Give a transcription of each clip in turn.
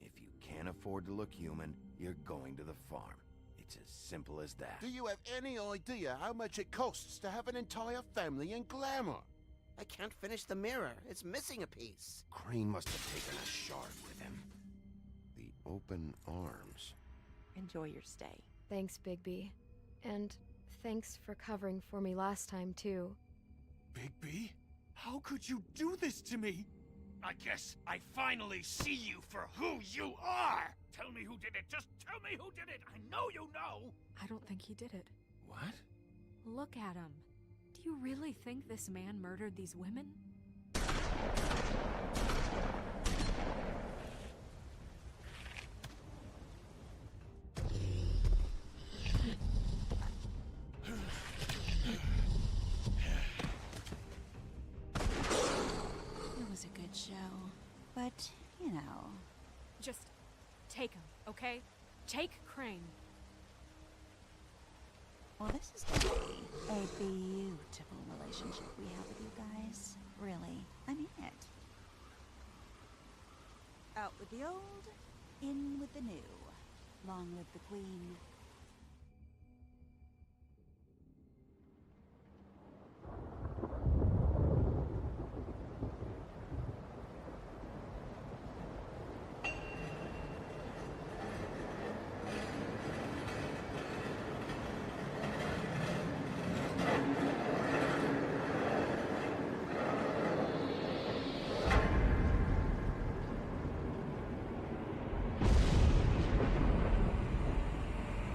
If you can't afford to look human, you're going to the farm. It's as simple as that. Do you have any idea how much it costs to have an entire family in Glamour? I can't finish the mirror. It's missing a piece. Crane must have taken a shard with him. The open arms. Enjoy your stay. Thanks, Bigby. And thanks for covering for me last time, too. Bigby? How could you do this to me? I guess I finally see you for who you are! Tell me who did it! Just tell me who did it! I know you know! I don't think he did it. What? Look at him. Do you really think this man murdered these women? It was a good show. But, you know... Just take him, okay? Take Crane. Well, this is gonna be a beautiful relationship we have with you guys. Really. I mean it. Out with the old, in with the new. Long live the Queen.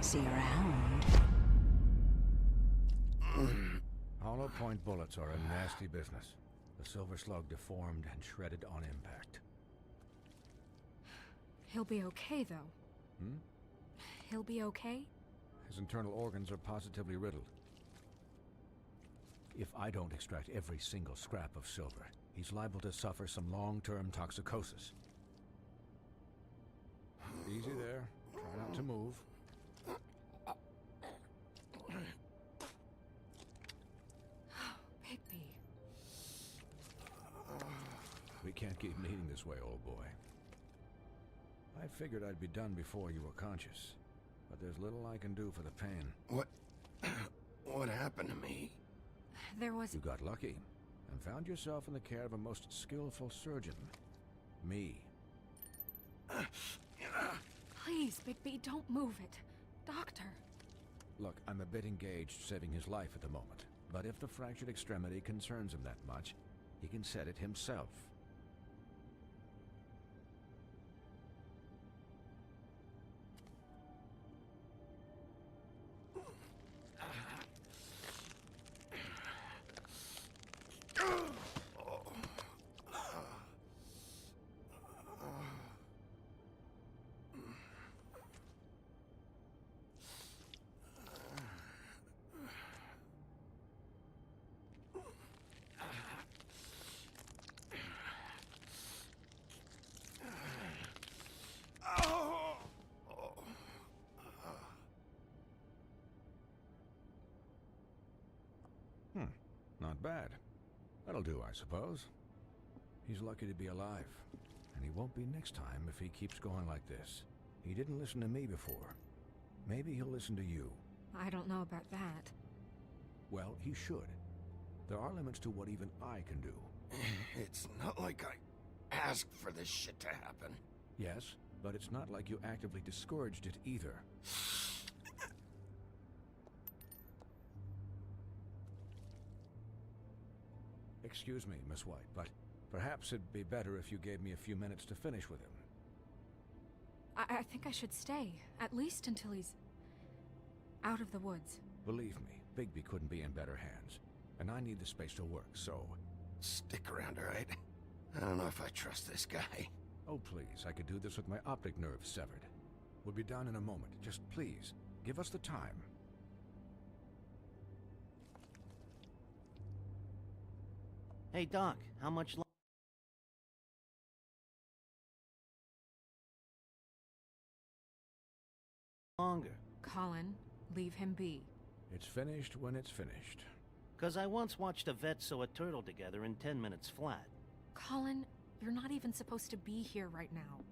See you around. Hollow point bullets are a nasty business. The Silver Slug deformed and shredded on impact. He'll be okay, though. Hmm? He'll be okay? His internal organs are positively riddled. If I don't extract every single scrap of silver, he's liable to suffer some long-term toxicosis. Easy there. Try not to move. Bigby. We can't keep meeting this way, old boy. I figured I'd be done before you were conscious, but there's little I can do for the pain. What happened to me? There was... You got lucky, and found yourself in the care of a most skillful surgeon. Me. Please, Bigby, don't move it. Doctor. Look, I'm a bit engaged saving his life at the moment, but if the fractured extremity concerns him that much, he can set it himself. Not bad. That'll do, I suppose. He's lucky to be alive, and he won't be next time if he keeps going like this. He didn't listen to me before. Maybe he'll listen to you. I don't know about that. Well, he should. There are limits to what even I can do. It's not like I asked for this shit to happen. Yes, but it's not like you actively discouraged it either. Excuse me, Miss White, but perhaps it'd be better if you gave me a few minutes to finish with him. I think I should stay, at least until he's out of the woods. Believe me, Bigby couldn't be in better hands, and I need the space to work, so... Stick around, all right? I don't know if I trust this guy. Oh, please, I could do this with my optic nerve severed. We'll be done in a moment. Just please, give us the time. Hey, Doc, how much longer? Colin, leave him be. It's finished when it's finished. 'Cause I once watched a vet sew a turtle together in 10 minutes flat. Colin, you're not even supposed to be here right now.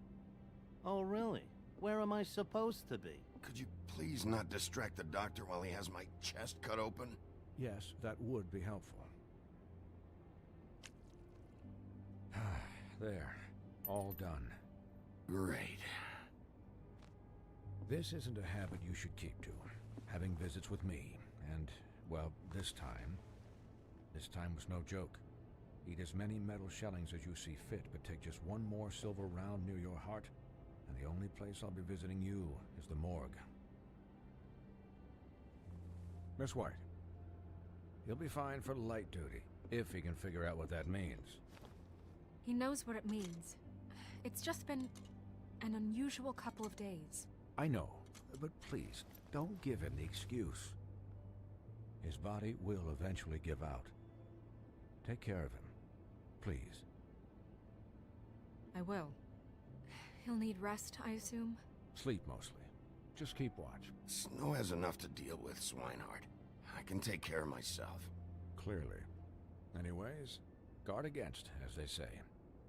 Oh, really? Where am I supposed to be? Could you please not distract the doctor while he has my chest cut open? Yes, that would be helpful. There. All done. Great. This isn't a habit you should keep to. Having visits with me. And, well, this time was no joke. Eat as many metal shellings as you see fit, but take just one more silver round near your heart, and the only place I'll be visiting you is the morgue. Miss White. He'll be fine for light duty, if he can figure out what that means. He knows what it means. It's just been an unusual couple of days. I know, but please, don't give him the excuse. His body will eventually give out. Take care of him, please. I will. He'll need rest, I assume? Sleep mostly. Just keep watch. Snow has enough to deal with, Swinehart. I can take care of myself. Clearly. Anyways, guard against, as they say.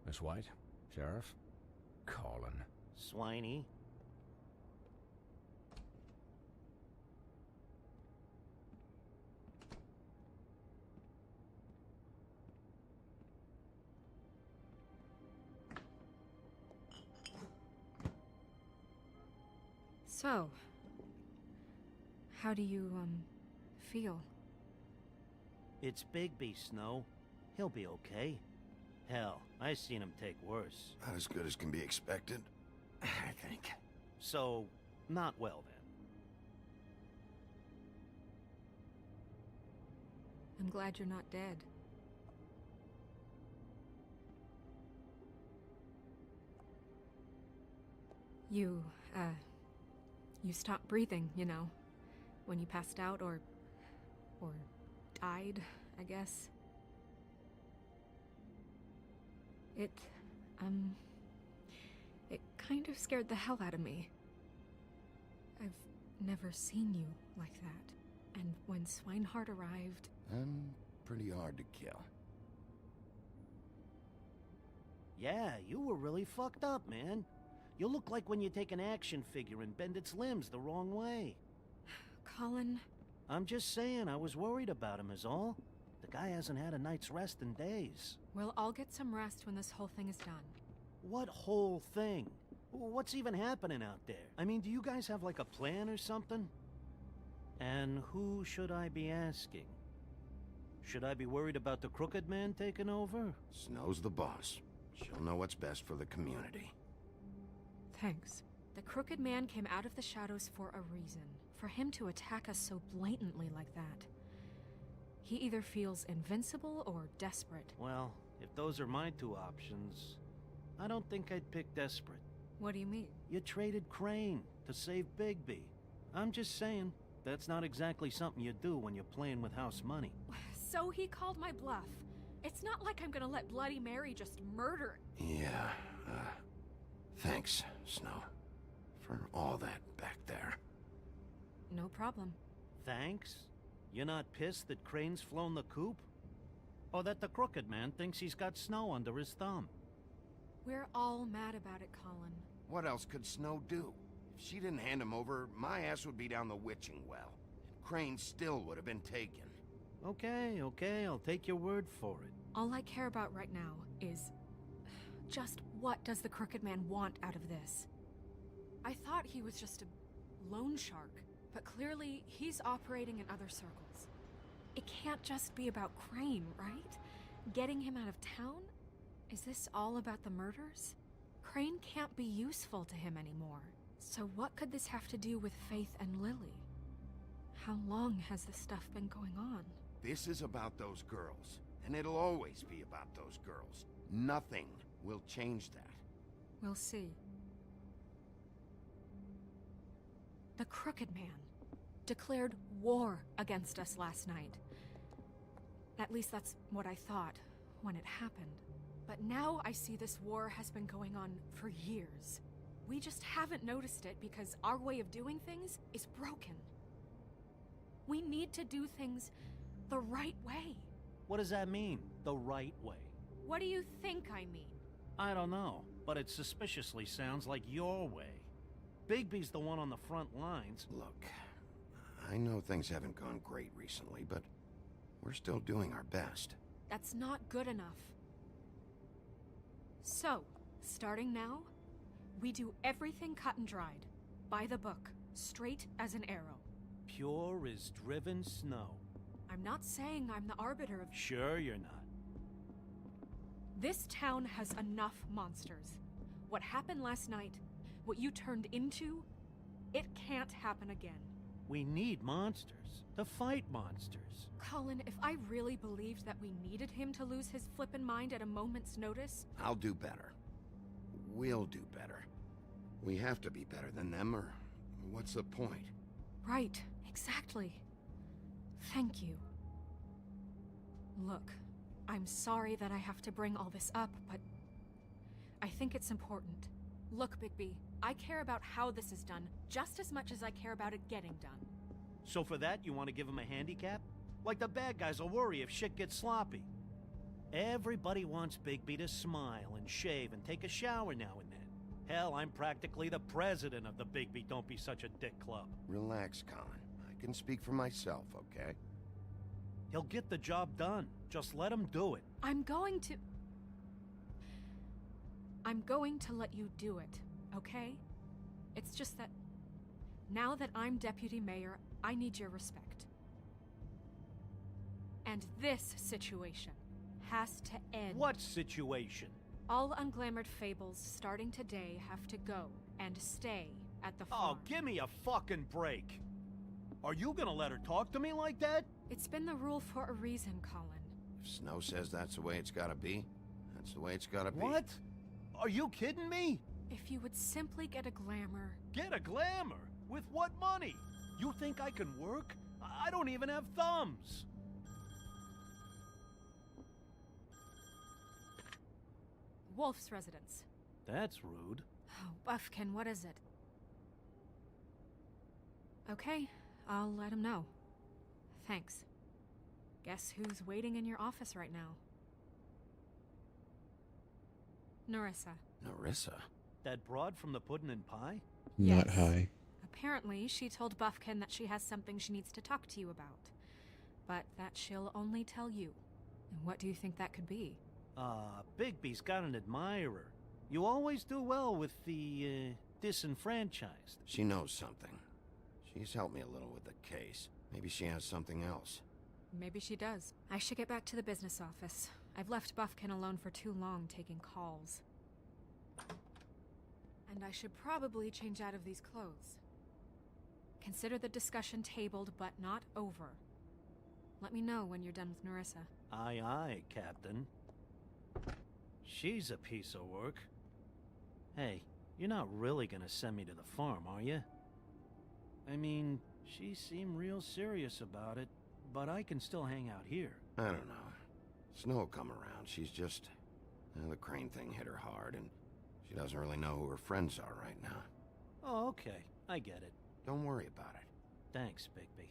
Miss White, Sheriff, Colin. Swiney. So, how do you, feel? It's Bigby, Snow. He'll be okay. Hell, I've seen him take worse. Not as good as can be expected, I think. So, not well then. I'm glad you're not dead. You stopped breathing, you know, when you passed out or died, I guess. It kind of scared the hell out of me. I've never seen you like that. And when Swinehart arrived... I'm pretty hard to kill. Yeah, you were really fucked up, man. You look like when you take an action figure and bend its limbs the wrong way. Colin... I'm just saying, I was worried about him is all. The guy hasn't had a night's rest in days. We'll all get some rest when this whole thing is done. What whole thing? What's even happening out there? I mean, do you guys have like a plan or something? And who should I be asking? Should I be worried about the Crooked Man taking over? Snow's the boss. She'll know what's best for the community. Thanks. The Crooked Man came out of the shadows for a reason. For him to attack us so blatantly like that. He either feels invincible or desperate. Well, if those are my two options, I don't think I'd pick desperate. What do you mean? You traded Crane to save Bigby. I'm just saying, that's not exactly something you do when you're playing with house money. So he called my bluff. It's not like I'm gonna let Bloody Mary just murder. Yeah, thanks, Snow. For all that back there. No problem. Thanks? You're not pissed that Crane's flown the coop? Or that the Crooked Man thinks he's got Snow under his thumb? We're all mad about it, Colin. What else could Snow do? If she didn't hand him over, my ass would be down the witching well. And Crane still would have been taken. Okay, I'll take your word for it. All I care about right now is... just what does the Crooked Man want out of this? I thought he was just a loan shark, but clearly he's operating in other circles. It can't just be about Crane, right? Getting him out of town? Is this all about the murders? Crane can't be useful to him anymore. So what could this have to do with Faith and Lily? How long has this stuff been going on? This is about those girls, and it'll always be about those girls. Nothing will change that. We'll see. The Crooked Man declared war against us last night. At least that's what I thought when it happened. But now I see this war has been going on for years. We just haven't noticed it because our way of doing things is broken. We need to do things the right way. What does that mean, the right way? What do you think I mean? I don't know, but it suspiciously sounds like your way. Bigby's the one on the front lines. Look, I know things haven't gone great recently, but we're still doing our best. That's not good enough. So, starting now, we do everything cut and dried. By the book, straight as an arrow. Pure as driven snow. I'm not saying I'm the arbiter of... Sure you're not. This town has enough monsters. What happened last night, what you turned into, it can't happen again. We need monsters to fight monsters. Colin, if I really believed that we needed him to lose his flippin' mind at a moment's notice... I'll do better. We'll do better. We have to be better than them, or what's the point? Right, exactly. Thank you. Look, I'm sorry that I have to bring all this up, but I think it's important. Look, Bigby, I care about how this is done just as much as I care about it getting done. So for that, you want to give him a handicap? Like the bad guys will worry if shit gets sloppy. Everybody wants Bigby to smile and shave and take a shower now and then. Hell, I'm practically the president of the Bigby Don't Be Such a Dick Club. Relax, Colin. I can speak for myself, okay? He'll get the job done. Just let him do it. I'm going to let you do it, okay? It's just that now that I'm deputy mayor, I need your respect. And this situation has to end. What situation? All unglamored fables starting today have to go and stay at the farm. Oh, give me a fucking break. Are you gonna let her talk to me like that? It's been the rule for a reason, Colin. If Snow says that's the way it's gotta be, that's the way it's gotta be. What? Are you kidding me? If you would simply get a glamour... Get a glamour? With what money? You think I can work? I don't even have thumbs. Wolf's residence. That's rude. Oh, Buffkin, what is it? Okay, I'll let him know. Thanks. Guess who's waiting in your office right now? Nerissa. Nerissa? That broad from the Puddin' and Pie? Not Yes. high. Apparently, she told Buffkin that she has something she needs to talk to you about. But that she'll only tell you. And what do you think that could be? Bigby's got an admirer. You always do well with the, disenfranchised. She knows something. She's helped me a little with the case. Maybe she has something else. Maybe she does. I should get back to the business office. I've left Buffkin alone for too long taking calls. And I should probably change out of these clothes. Consider the discussion tabled but not over. Let me know when you're done with Nerissa. Aye, aye, Captain. She's a piece of work. Hey, you're not really gonna send me to the farm, are you? I mean, she seemed real serious about it, but I can still hang out here. I don't know. Snow come around. She's just... the Crane thing hit her hard, and she doesn't really know who her friends are right now. Oh, okay. I get it. Don't worry about it. Thanks, Bigby.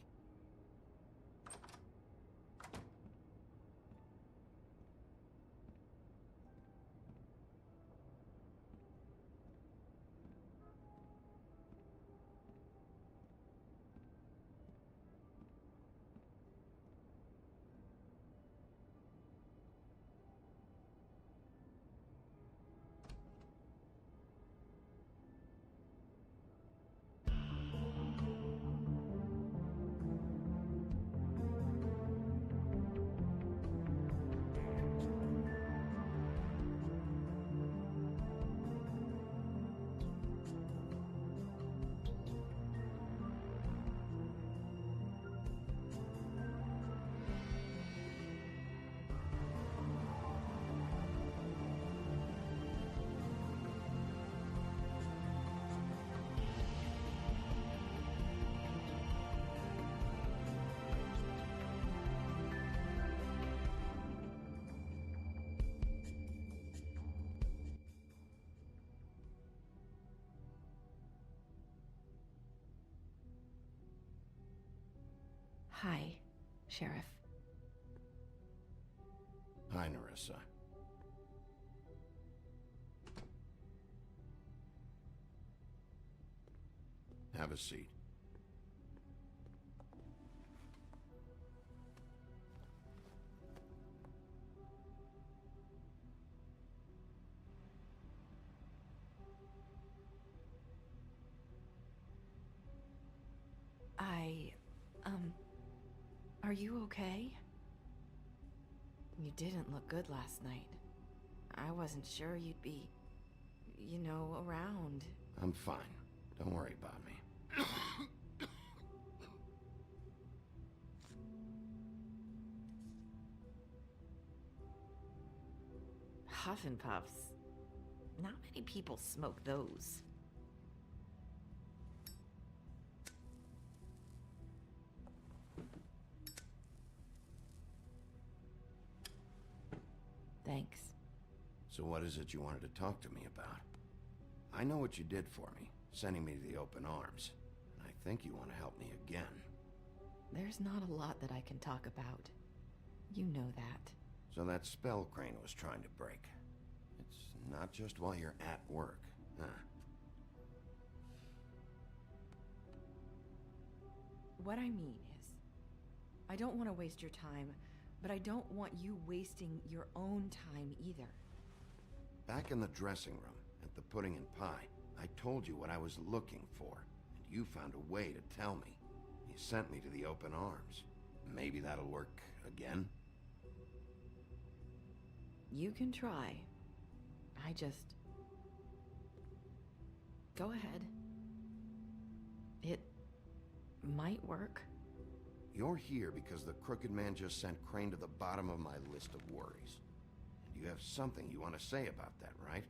Hi, Sheriff. Hi, Nerissa. Have a seat. Are you okay? You didn't look good last night. I wasn't sure you'd be, around. I'm fine. Don't worry about me. Huff and Puffs. Not many people smoke those. Thanks. So what is it you wanted to talk to me about? I know what you did for me, sending me to the Open Arms. And I think you want to help me again. There's not a lot that I can talk about. You know that. So that spell Crane was trying to break. It's not just while you're at work, huh? What I mean is, I don't want to waste your time, but I don't want you wasting your own time either. Back in the dressing room, at the Pudding and Pie, I told you what I was looking for, and you found a way to tell me. You sent me to the Open Arms. Maybe that'll work again? You can try. I just... Go ahead. It might work. You're here because the Crooked Man just sent Crane to the bottom of my list of worries. And you have something you want to say about that, right?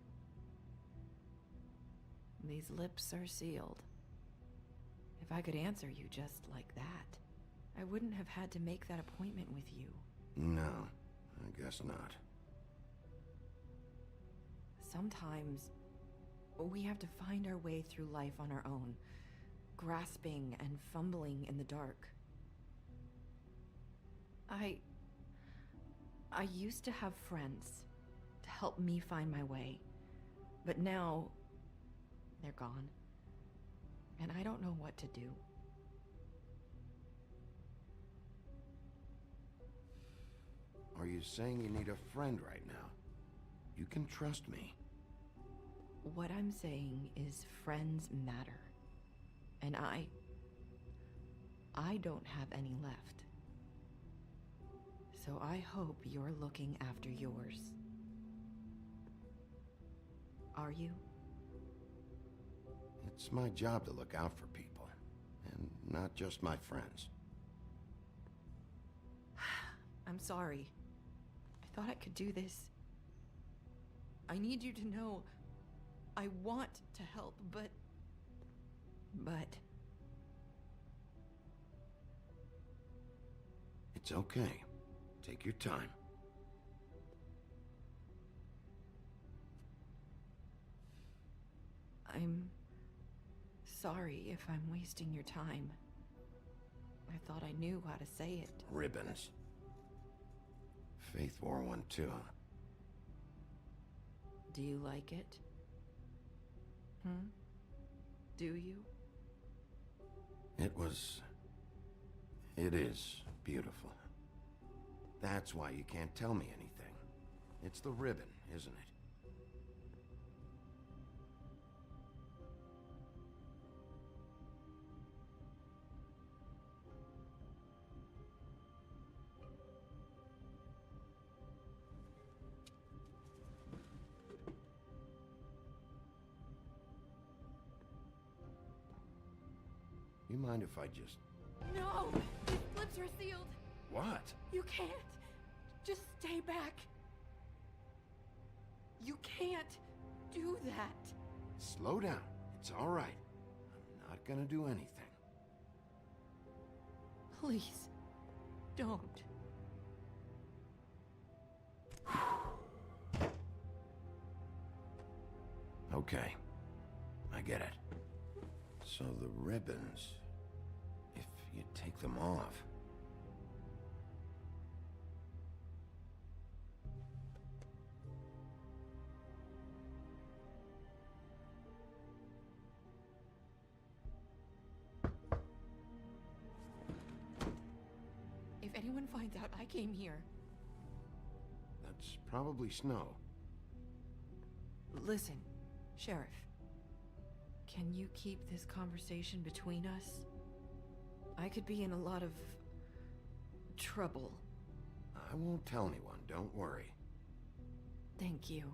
These lips are sealed. If I could answer you just like that, I wouldn't have had to make that appointment with you. No, I guess not. Sometimes, we have to find our way through life on our own, grasping and fumbling in the dark. I used to have friends to help me find my way, but now they're gone, and I don't know what to do. Are you saying you need a friend right now? You can trust me. What I'm saying is friends matter, and I don't have any left. So I hope you're looking after yours. Are you? It's my job to look out for people, and not just my friends. I'm sorry. I thought I could do this. I need you to know I want to help, but... It's okay. Take your time. I'm sorry if I'm wasting your time. I thought I knew how to say it. Ribbons. Faith wore one too. Do you like it? Do you? It is beautiful. That's why you can't tell me anything. It's the ribbon, isn't it? You mind if I just... No! These flips are sealed! What? You can't! Just stay back! You can't do that! Slow down. It's all right. I'm not gonna do anything. Please, don't. Okay. I get it. So the ribbons, if you take them off... If anyone finds out I came here... That's probably Snow. Listen, Sheriff. Can you keep this conversation between us? I could be in a lot of... trouble. I won't tell anyone, don't worry. Thank you.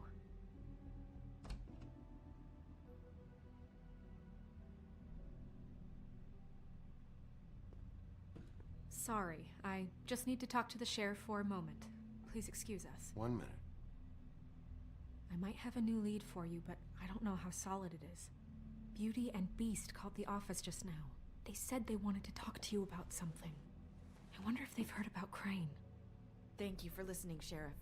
Sorry, I just need to talk to the sheriff for a moment. Please excuse us. 1 minute. I might have a new lead for you, but I don't know how solid it is. Beauty and Beast called the office just now. They said they wanted to talk to you about something. I wonder if they've heard about Crane. Thank you for listening, Sheriff.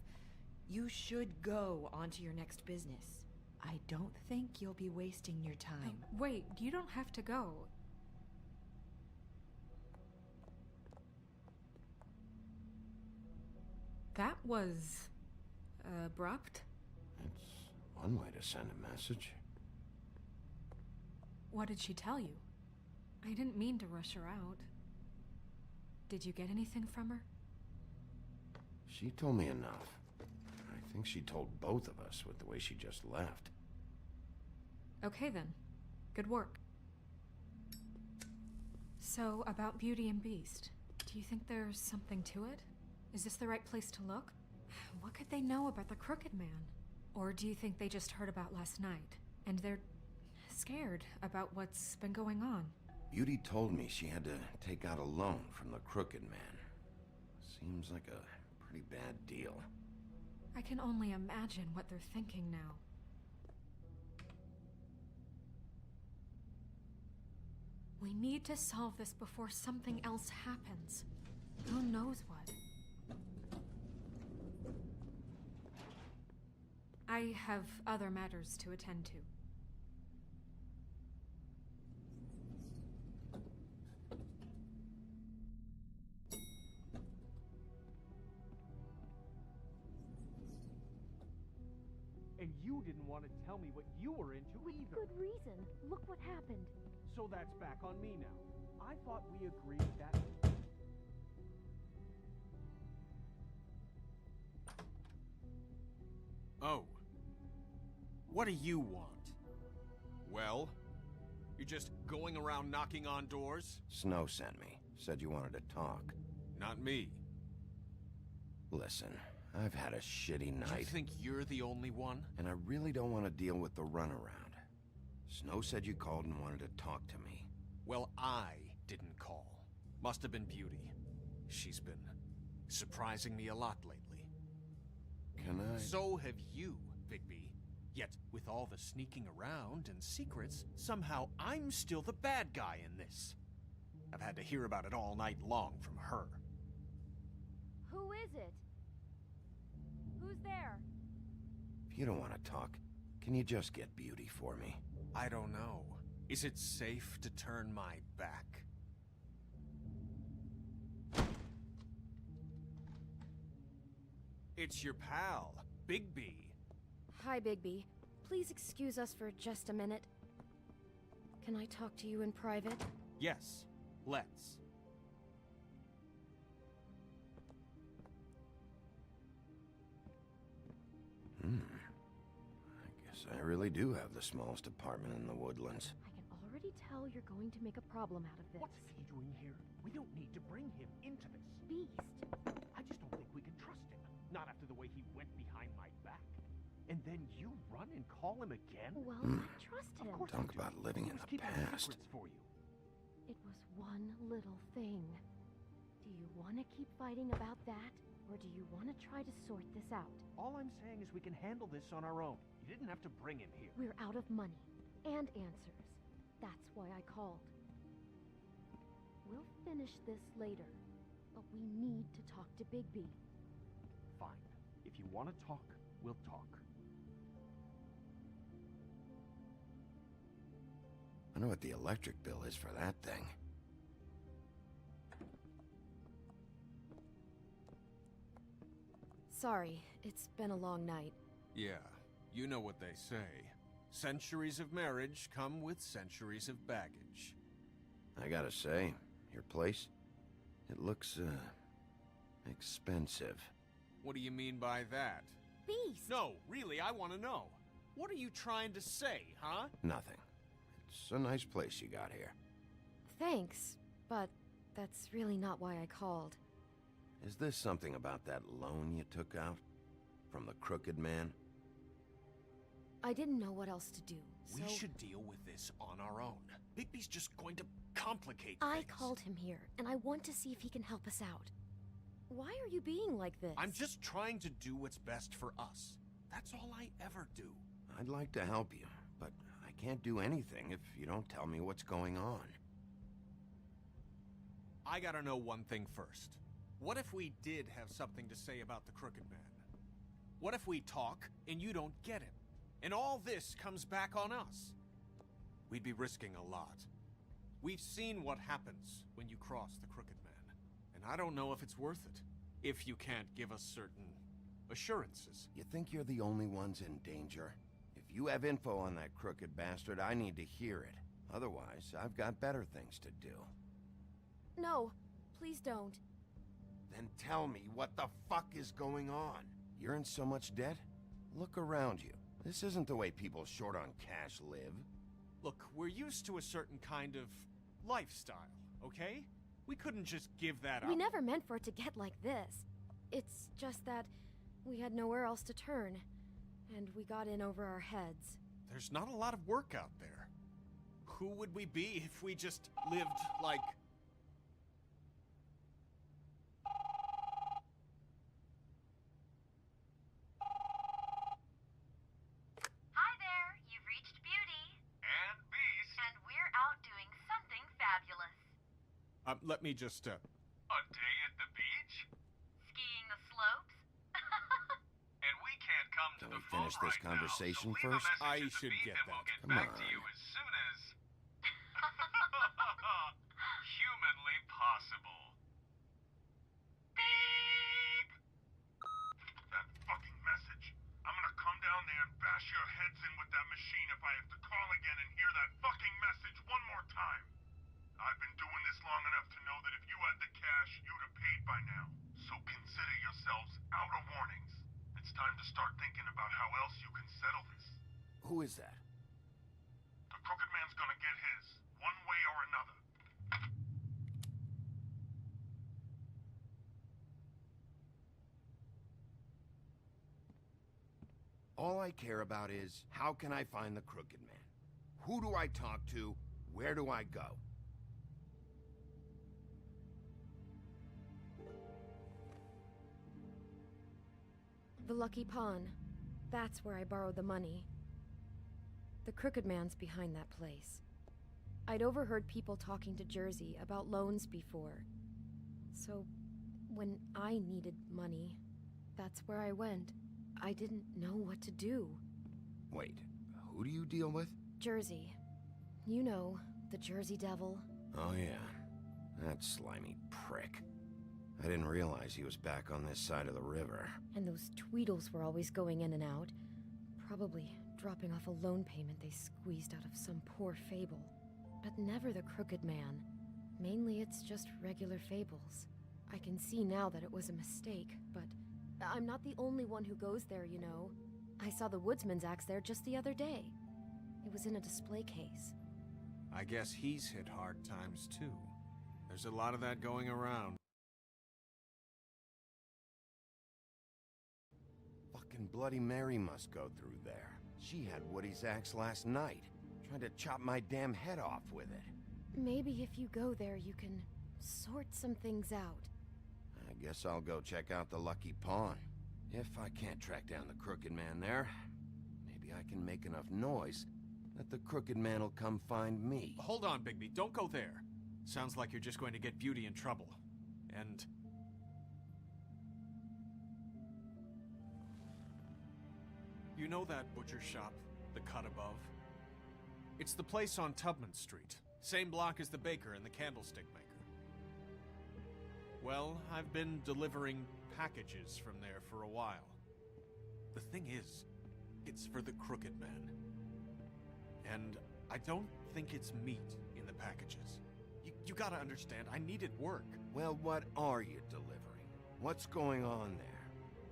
You should go on to your next business. I don't think you'll be wasting your time. Wait, you don't have to go. That was... abrupt? It's one way to send a message. What did she tell you? I didn't mean to rush her out. Did you get anything from her? She told me enough. I think she told both of us with the way she just left. Okay then. Good work. So, about Beauty and Beast. Do you think there's something to it? Is this the right place to look? What could they know about the Crooked Man? Or do you think they just heard about last night, and they're scared about what's been going on? Beauty told me she had to take out a loan from the Crooked Man. Seems like a pretty bad deal. I can only imagine what they're thinking now. We need to solve this before something else happens. Who knows what? I have other matters to attend to. And you didn't want to tell me what you were into either. Good reason. Look what happened. So that's back on me now. I thought we agreed that... Oh. What do you want? Well, you just going around knocking on doors? Snow sent me. Said you wanted to talk. Not me. Listen, I've had a shitty night. You think you're the only one? And I really don't want to deal with the runaround. Snow said you called and wanted to talk to me. Well, I didn't call. Must have been Beauty. She's been surprising me a lot lately. Can I? So have you, Bigby. Yet, with all the sneaking around and secrets, somehow I'm still the bad guy in this. I've had to hear about it all night long from her. Who is it? Who's there? If you don't want to talk, can you just get Beauty for me? I don't know. Is it safe to turn my back? It's your pal, Bigby. Hi, Bigby. Please excuse us for just a minute. Can I talk to you in private? Yes, let's. I guess I really do have the smallest apartment in the Woodlands. I can already tell you're going to make a problem out of this. What's he doing here? We don't need to bring him into this. Beast. I just don't think we can trust him. Not after the way he went behind my back. And then you run and call him again? Well, I trust him. Of course Talk you do. about living in He was the keeping past. secrets for you. It was one little thing. Do you want to keep fighting about that? Or do you want to try to sort this out? All I'm saying is we can handle this on our own. You didn't have to bring him here. We're out of money. And answers. That's why I called. We'll finish this later. But we need to talk to Bigby. Fine. If you want to talk, we'll talk. I know what the electric bill is for that thing. Sorry, it's been a long night. Yeah, you know what they say. Centuries of marriage come with centuries of baggage. I gotta say, your place, it looks, expensive. What do you mean by that? Beast! No, really, I want to know. What are you trying to say, huh? Nothing. It's a nice place you got here. Thanks, but that's really not why I called. Is this something about that loan you took out? From the Crooked Man? I didn't know what else to do, so... We should deal with this on our own. Bigby's just going to complicate I things. called him here, and I want to see if he can help us out. Why are you being like this? I'm just trying to do what's best for us. That's all I ever do. I'd like to help you, but I can't do anything if you don't tell me what's going on. I gotta know one thing first. What if we did have something to say about the Crooked Man? What if we talk and you don't get him? And all this comes back on us? We'd be risking a lot. We've seen what happens when you cross the Crooked Man. And I don't know if it's worth it. If you can't give us certain assurances. You think you're the only ones in danger? If you have info on that crooked bastard, I need to hear it. Otherwise, I've got better things to do. No, please don't. Then tell me what the fuck is going on? You're in so much debt? Look around you. This isn't the way people short on cash live. Look, we're used to a certain kind of lifestyle, okay? We couldn't just give that up. We never meant for it to get like this. It's just that we had nowhere else to turn, and we got in over our heads. There's not a lot of work out there. Who would we be if we just lived like... Hi there, you've reached Beauty. And Beast. And we're out doing something fabulous. Let me just, A day at the beach? Skiing the slopes? And we can't come to Can the we finish this conversation first? I should get that. Come on. as soon as... humanly possible. Beep! That fucking message. I'm gonna come down there and bash your heads in with that machine if I have to call again and hear that fucking message one more time. I've been doing this long enough to know that if you had the cash, you'd have paid by now. So consider yourselves out of warnings. It's time to start thinking about how else you can settle this. Who is that? The Crooked Man's gonna get his, one way or another. All I care about is, how can I find the Crooked Man? Who do I talk to? Where do I go? The Lucky Pawn. That's where I borrowed the money. The Crooked Man's behind that place. I'd overheard people talking to Jersey about loans before. So, when I needed money, that's where I went. I didn't know what to do. Wait, who do you deal with? Jersey. You know, the Jersey Devil. Oh yeah, that slimy prick. I didn't realize he was back on this side of the river. And those Tweedles were always going in and out. Probably dropping off a loan payment they squeezed out of some poor fable. But never the Crooked Man. Mainly it's just regular fables. I can see now that it was a mistake, but I'm not the only one who goes there, you know. I saw the Woodsman's axe there just the other day. It was in a display case. I guess he's hit hard times too. There's a lot of that going around. Fucking Bloody Mary must go through there. She had Woody's axe last night. Tried to chop my damn head off with it. Maybe if you go there, you can sort some things out. I guess I'll go check out the Lucky Pawn. If I can't track down the Crooked Man there, maybe I can make enough noise that the Crooked Man will come find me. Hold on, Bigby. Don't go there. Sounds like you're just going to get Beauty in trouble. And... you know that butcher shop, the cut above? It's the place on Tubman Street. Same block as the baker and the candlestick maker. Well, I've been delivering packages from there for a while. The thing is, it's for the Crooked Man. And I don't think it's meat in the packages. You gotta understand, I needed work. Well, what are you delivering? What's going on there?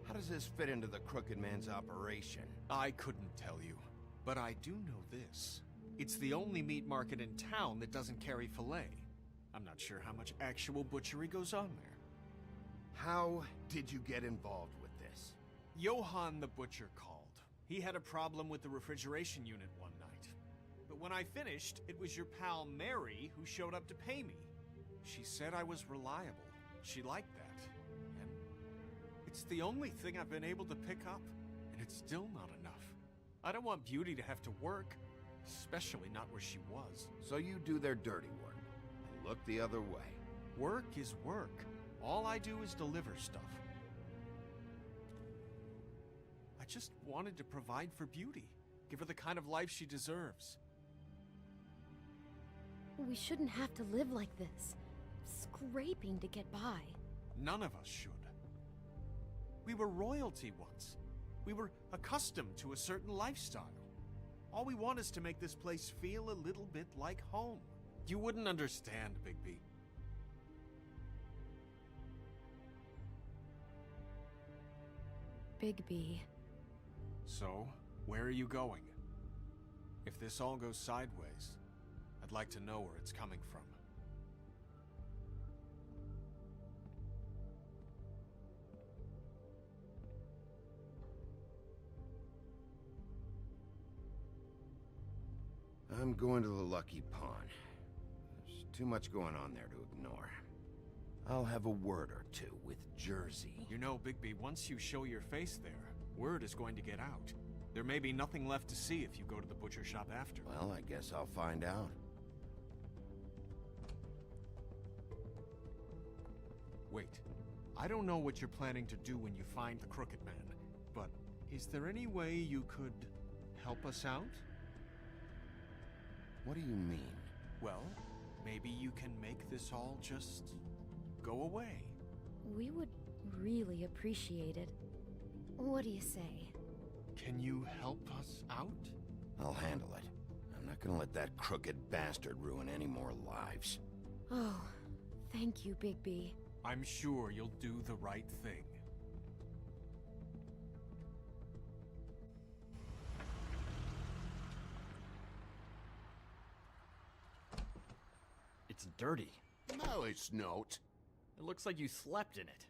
How does this fit into the Crooked Man's operation? I couldn't tell you, but I do know this. It's the only meat market in town that doesn't carry filet. I'm not sure how much actual butchery goes on there. How did you get involved with this? Johann the butcher called. He had a problem with the refrigeration unit one night. But when I finished, it was your pal Mary who showed up to pay me. She said I was reliable. She liked that. And it's the only thing I've been able to pick up, and it's still not enough. I don't want Beauty to have to work, especially not where she was. So you do their dirty work, and look the other way. Work is work. All I do is deliver stuff. I just wanted to provide for Beauty. Give her the kind of life she deserves. We shouldn't have to live like this. Scraping to get by. None of us should. We were royalty once. We were accustomed to a certain lifestyle. All we want is to make this place feel a little bit like home. You wouldn't understand, Bigby. Bigby. So, where are you going? If this all goes sideways, I'd like to know where it's coming from. I'm going to the Lucky Pawn. There's too much going on there to ignore. I'll have a word or two with Jersey. You know, Bigby, once you show your face there, word is going to get out. There may be nothing left to see if you go to the butcher shop after. Well, I guess I'll find out. Wait, I don't know what you're planning to do when you find the Crooked Man, but is there any way you could help us out? What do you mean? Well, maybe you can make this all just go away. We would really appreciate it. What do you say? Can you help us out? I'll handle it. I'm not gonna let that crooked bastard ruin any more lives. Oh, thank you, Bigby. I'm sure you'll do the right thing. It's dirty. No, it's not. It looks like you slept in it.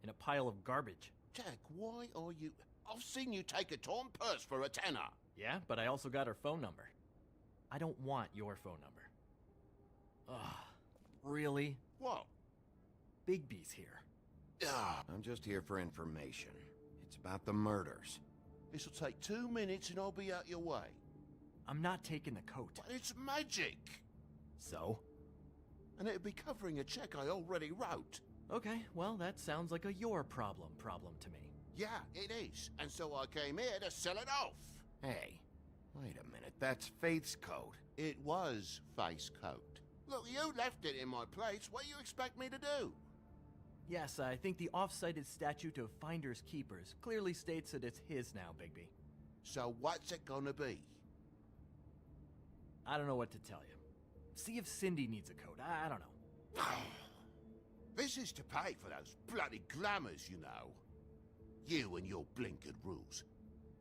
In a pile of garbage. Jack, why are you... I've seen you take a torn purse for a tenner. Yeah, but I also got her phone number. I don't want your phone number. Ugh, really? What? Bigby's here. I'm just here for information. It's about the murders. This'll take 2 minutes and I'll be out your way. I'm not taking the coat. But it's magic! So? And it'd be covering a check I already wrote. Okay, well, that sounds like a your problem to me. Yeah, it is. And so I came here to sell it off. Hey, wait a minute. That's Faith's coat. It was Faith's coat. Look, you left it in my place. What do you expect me to do? Yes, I think the off-cited statute of Finders Keepers clearly states that it's his now, Bigby. So what's it gonna be? I don't know what to tell you. See if Cindy needs a coat. I don't know. This is to pay for those bloody glamours, you know. You and your blinkered rules.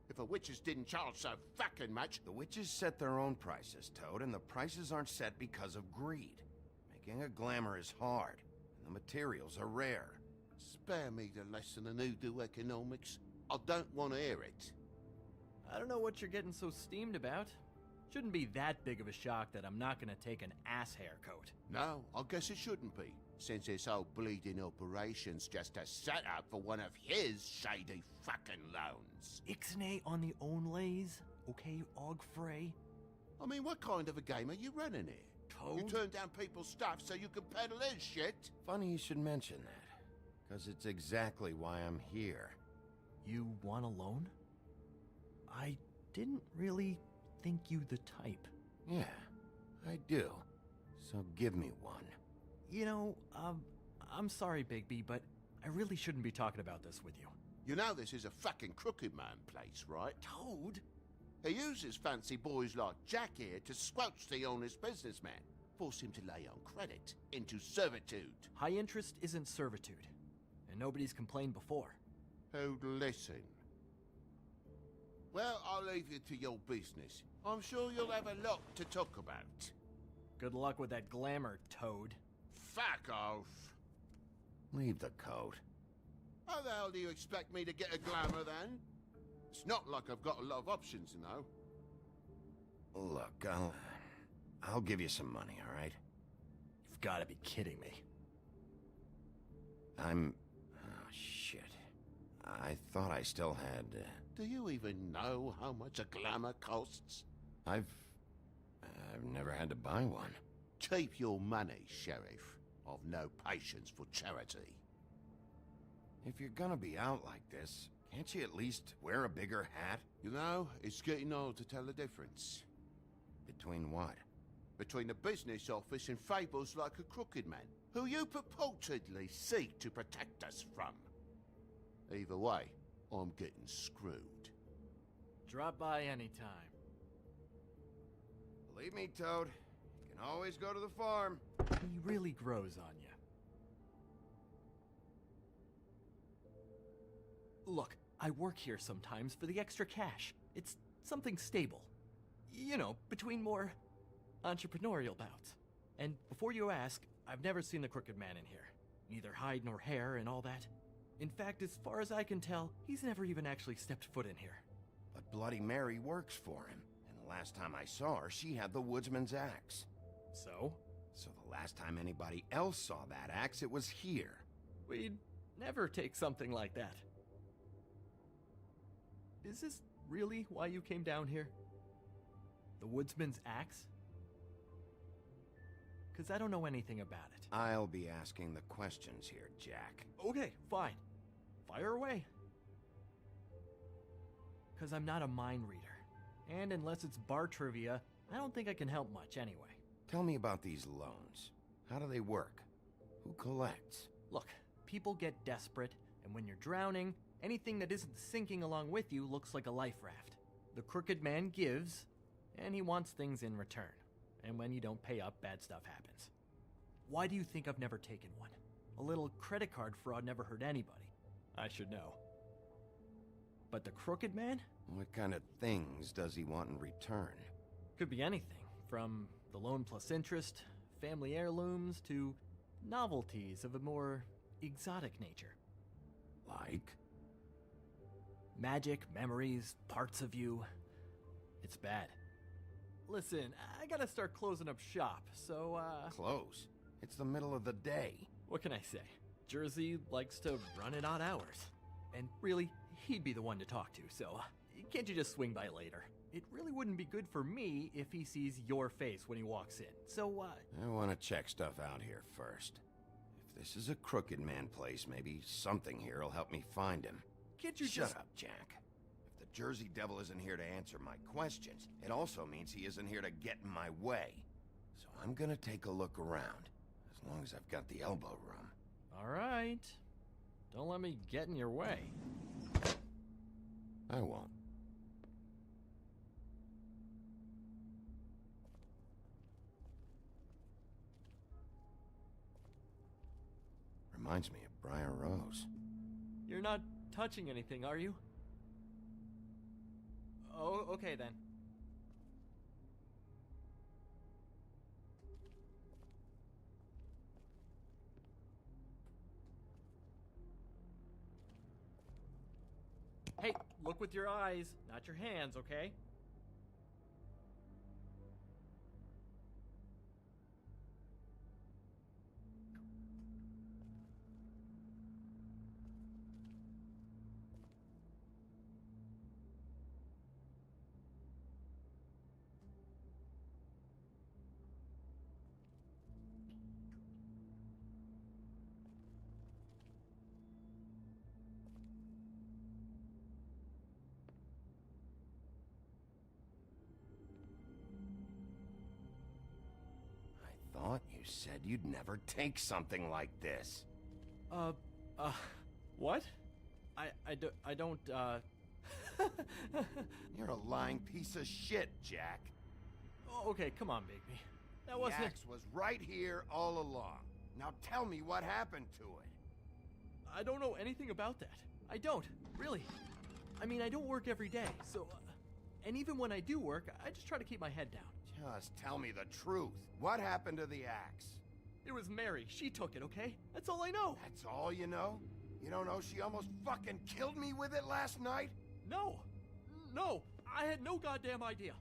If the witches didn't charge so fucking much... The witches set their own prices, Toad, and the prices aren't set because of greed. Making a glamour is hard, and the materials are rare. Spare me the lesson in hoodoo economics. I don't want to hear it. I don't know what you're getting so steamed about. Shouldn't be that big of a shock that I'm not gonna take an ass hair coat. No, I guess it shouldn't be, since this whole bleeding operation's just a setup for one of his shady fucking loans. Ixnay on the own lays, okay, Og Frey? I mean, what kind of a game are you running here? Toad? You turn down people's stuff so you can peddle his shit? Funny you should mention that, because it's exactly why I'm here. You want a loan? I didn't really think you the type. Yeah, I do. So give me one. You know, I'm sorry, Bigby, but I really shouldn't be talking about this with you. You know this is a fucking crooked man place, right? Toad? He uses fancy boys like Jack here to squelch the honest businessman. Force him to lay on credit into servitude. High interest isn't servitude, and nobody's complained before. Who'd listen? Well, I'll leave you to your business. I'm sure you'll have a lot to talk about. Good luck with that glamour, Toad. Fuck off! Leave the coat. How the hell do you expect me to get a glamour then? It's not like I've got a lot of options, you know. Look, I'll give you some money, all right? You've got to be kidding me. Oh, shit. I thought I still had... Do you even know how much a glamour costs? I've never had to buy one. Keep your money, Sheriff. I've no patience for charity. If you're gonna be out like this, can't you at least wear a bigger hat? You know, it's getting hard to tell the difference. Between what? Between the business office and fables like a crooked man, who you purportedly seek to protect us from. Either way, I'm getting screwed. Drop by anytime. Believe me, Toad, you can always go to the farm. He really grows on you. Look, I work here sometimes for the extra cash. It's something stable. You know, between more entrepreneurial bouts. And before you ask, I've never seen the Crooked Man in here. Neither hide nor hair and all that. In fact, as far as I can tell, he's never even actually stepped foot in here. But Bloody Mary works for him. And the last time I saw her, she had the woodsman's axe. So? So the last time anybody else saw that axe, it was here. We'd never take something like that. Is this really why you came down here? The woodsman's axe? 'Cause I don't know anything about it. I'll be asking the questions here, Jack. Okay, fine. Fire away. 'Cause I'm not a mind reader. And unless it's bar trivia, I don't think I can help much anyway. Tell me about these loans. How do they work? Who collects? Look, people get desperate, and when you're drowning, anything that isn't sinking along with you looks like a life raft. The Crooked Man gives, and he wants things in return. And when you don't pay up, bad stuff happens. Why do you think I've never taken one? A little credit card fraud never hurt anybody. I should know. But the Crooked Man? What kind of things does he want in return? Could be anything, from the loan plus interest, family heirlooms, to novelties of a more exotic nature. Like? Magic, memories, parts of you. It's bad. Listen, I gotta start closing up shop, so, Close? It's the middle of the day. what can I say? Jersey likes to run at odd hours. And really, he'd be the one to talk to, so can't you just swing by later? It really wouldn't be good for me if he sees your face when he walks in, so, I want to check stuff out here first. If this is a Crooked Man place, maybe something here will help me find him. Can't you Shut just... up, Jack. If the Jersey Devil isn't here to answer my questions, it also means he isn't here to get in my way. So I'm gonna take a look around, as long as I've got the elbow room. All right. Don't let me get in your way. I won't. Reminds me of Briar Rose. You're not touching anything, are you? Oh, okay then. Hey, look with your eyes, not your hands, okay? Thought you said you'd never take something like this. What? I don't, You're a lying piece of shit, Jack. Oh, okay, come on, Bigby. That wasn't... The axe was right here all along. Now tell me what happened to it. I don't know anything about that. I don't, really. I mean, I don't work every day, so... and even when I do work, I just try to keep my head down. Just tell me the truth. What happened to the axe? It was Mary. She took it, okay? That's all I know. That's all you know? You don't know she almost fucking killed me with it last night? No. No. I had no goddamn idea.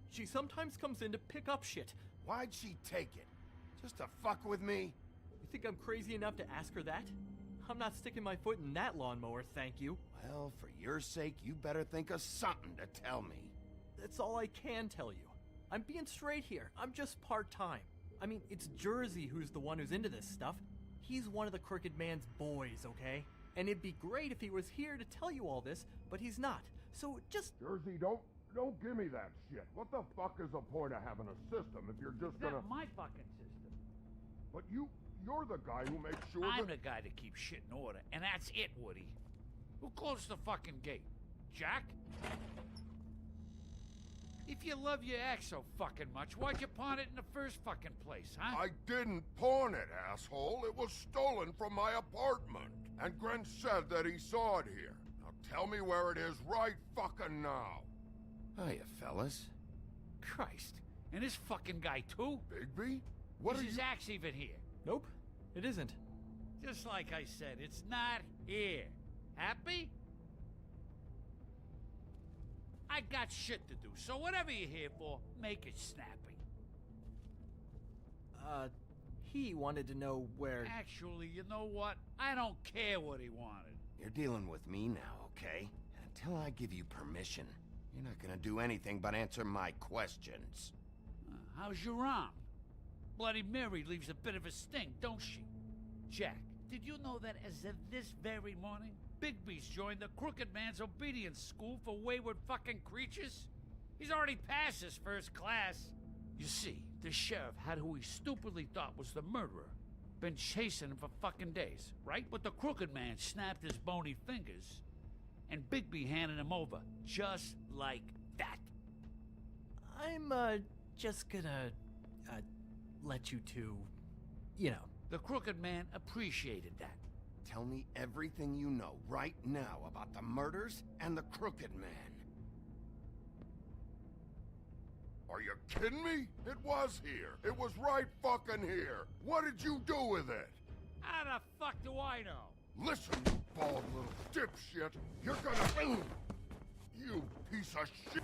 She sometimes comes in to pick up shit. Why'd she take it? Just to fuck with me? You think I'm crazy enough to ask her that? I'm not sticking my foot in that lawnmower, thank you. Well, for your sake, you better think of something to tell me. That's all I can tell you. I'm being straight here. I'm just part-time. I mean, it's Jersey who's the one who's into this stuff. He's one of the Crooked Man's boys, okay? And it'd be great if he was here to tell you all this, but he's not. So just... Jersey, don't give me that shit. What the fuck is the point of having a system if you're just gonna... That's my fucking system. But you're the guy who makes sure I'm the guy that keeps shit in order, and that's it, Woody. Who closed the fucking gate? Jack? If you love your ex so fucking much, why'd you pawn it in the first fucking place, huh? I didn't pawn it, asshole. It was stolen from my apartment. And Gren said that he saw it here. Now tell me where it is right fucking now. Hiya, fellas. Christ. And this fucking guy, too? Bigby? What is are his you... axe even here? Nope, it isn't. Just like I said, it's not here. Happy? I got shit to do, so whatever you're here for, make it snappy. He wanted to know where... Actually, you know what? I don't care what he wanted. You're dealing with me now, okay? And until I give you permission, you're not gonna do anything but answer my questions. How's your arm? Bloody Mary leaves a bit of a stink, don't she? Jack, did you know that as of this very morning, Bigby's joined the Crooked Man's obedience school for wayward fucking creatures? He's already passed his first class. You see, the sheriff had who he stupidly thought was the murderer. Been chasing him for fucking days, right? But the Crooked Man snapped his bony fingers, and Bigby handed him over, just like that. I'm, just gonna, let you two, you know. The Crooked Man appreciated that. Tell me everything you know right now about the murders and the Crooked Man. Are you kidding me? It was here. It was right fucking here. What did you do with it? How the fuck do I know? Listen, you bald little dipshit. You're gonna... You piece of shit!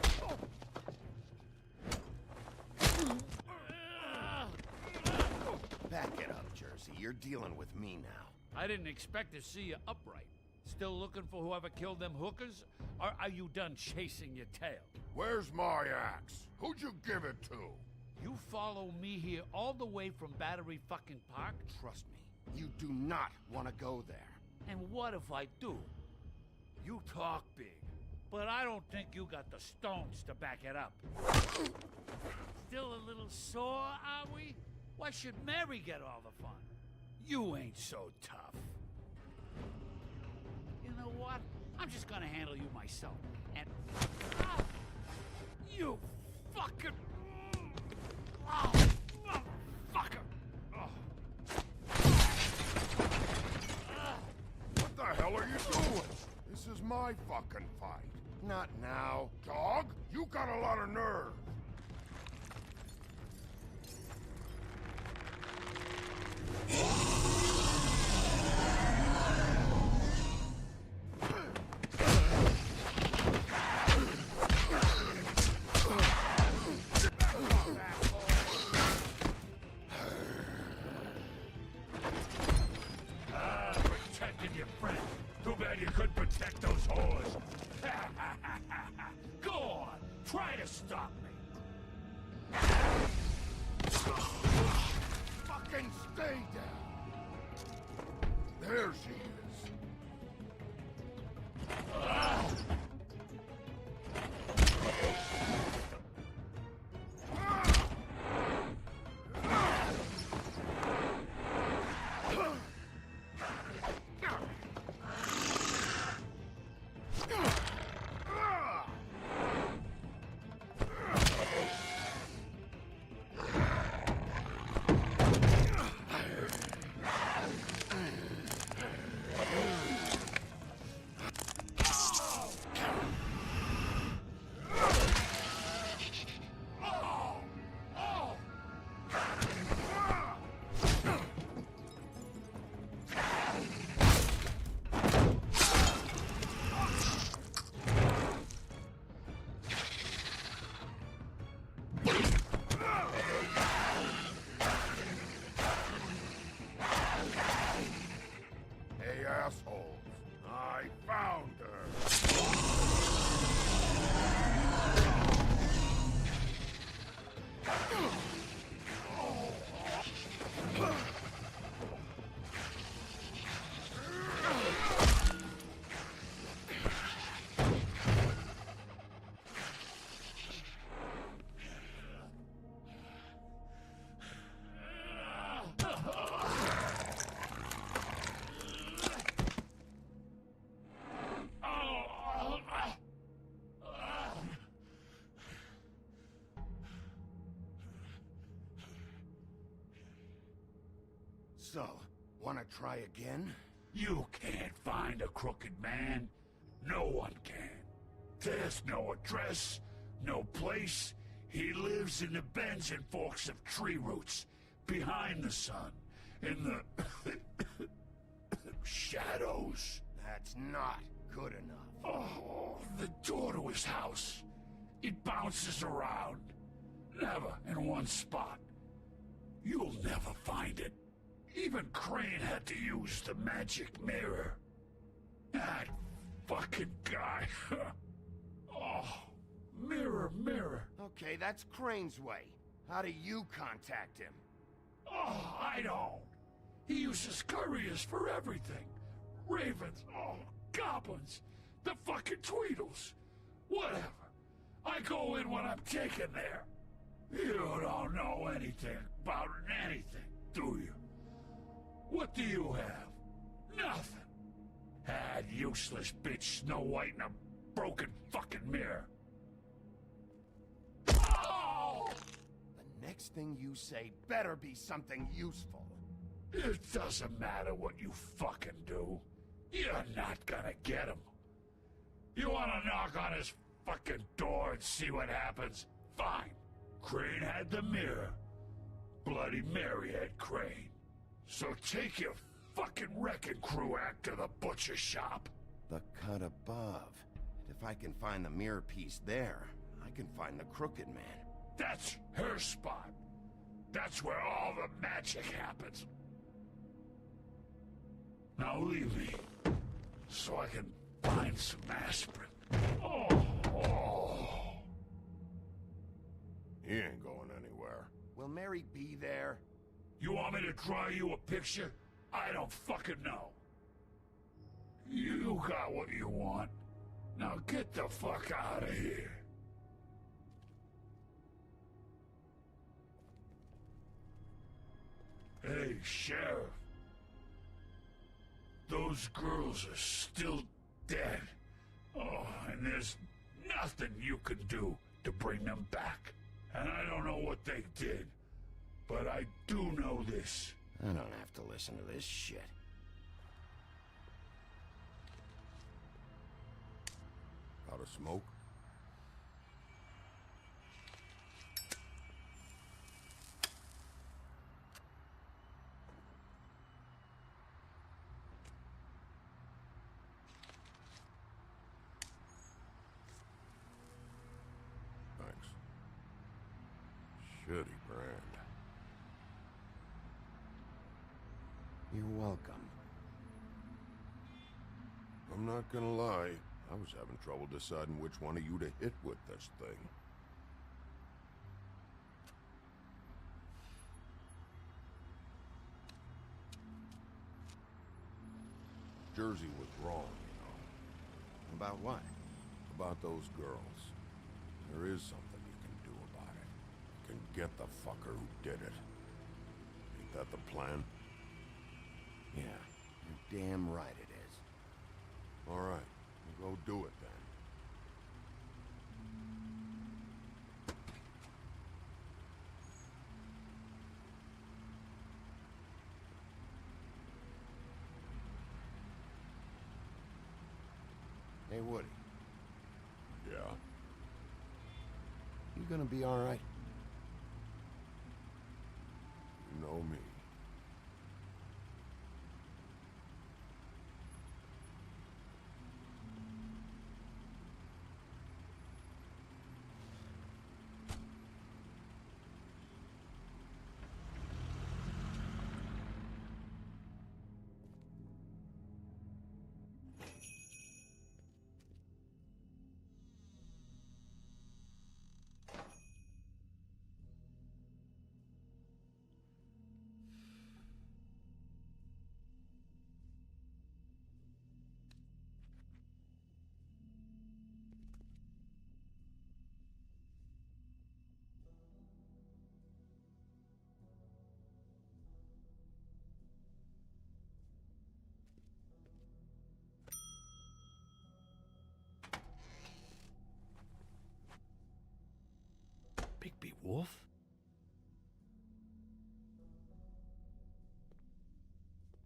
Back it up, Jersey. You're dealing with me now. I didn't expect to see you upright. Still looking for whoever killed them hookers? Or are you done chasing your tail? Where's my axe? Who'd you give it to? You follow me here all the way from Battery fucking Park? Trust me, you do not want to go there. And what if I do? You talk big, but I don't think you got the stones to back it up. Still a little sore, are we? Why should Mary get all the fun? You ain't so tough. You know what? I'm just gonna handle you myself. And... Ah! You fucking... Oh, motherfucker! Oh. What the hell are you doing? This is my fucking fight. Not now. Dog, you got a lot of nerve. Protecting your friend. Too bad you couldn't protect those whores. Go on, try to stop me. Fucking stay down. There she is. Hey, assholes. I found her. So, wanna try again? You can't find a crooked man. No one can. There's no address, no place. He lives in the bends and forks of tree roots, behind the sun, in the shadows. That's not good enough. Oh, the door to his house. It bounces around. Never in one spot. You'll never find it. Even Crane had to use the magic mirror. That fucking guy. Oh, mirror, mirror. Okay, that's Crane's way. How do you contact him? Oh, I don't. He uses couriers for everything. Ravens, oh, goblins, the fucking Tweedles. Whatever. I go in when I'm taken there. You don't know anything about anything, do you? What do you have? Nothing. That useless bitch Snow White in a broken fucking mirror. Oh! The next thing you say better be something useful. It doesn't matter what you fucking do. You're not gonna get him. You wanna knock on his fucking door and see what happens? Fine. Crane had the mirror. Bloody Mary had Crane. So take your fucking wrecking crew act to the butcher shop. The cut above. It if I can find the mirror piece there, I can find the Crooked Man. That's her spot. That's where all the magic happens. Now leave me, so I can find some aspirin. Oh. He ain't going anywhere. Will Mary be there? You want me to draw you a picture? I don't fucking know. You got what you want. Now get the fuck out of here. Hey, Sheriff. Those girls are still dead. Oh, and there's nothing you can do to bring them back. And I don't know what they did, but I do know this. I don't have to listen to this shit. Out of smoke? Thanks. Shitty brand. You're welcome. I'm not gonna lie. I was having trouble deciding which one of you to hit with this thing. Jersey was wrong, you know. About what? About those girls. There is something you can do about it. You can get the fucker who did it. Ain't that the plan? Yeah, you're damn right it is. All right. Go do it then. Hey, Woody. Yeah? You gonna be all right? You know me. Bigby Wolf?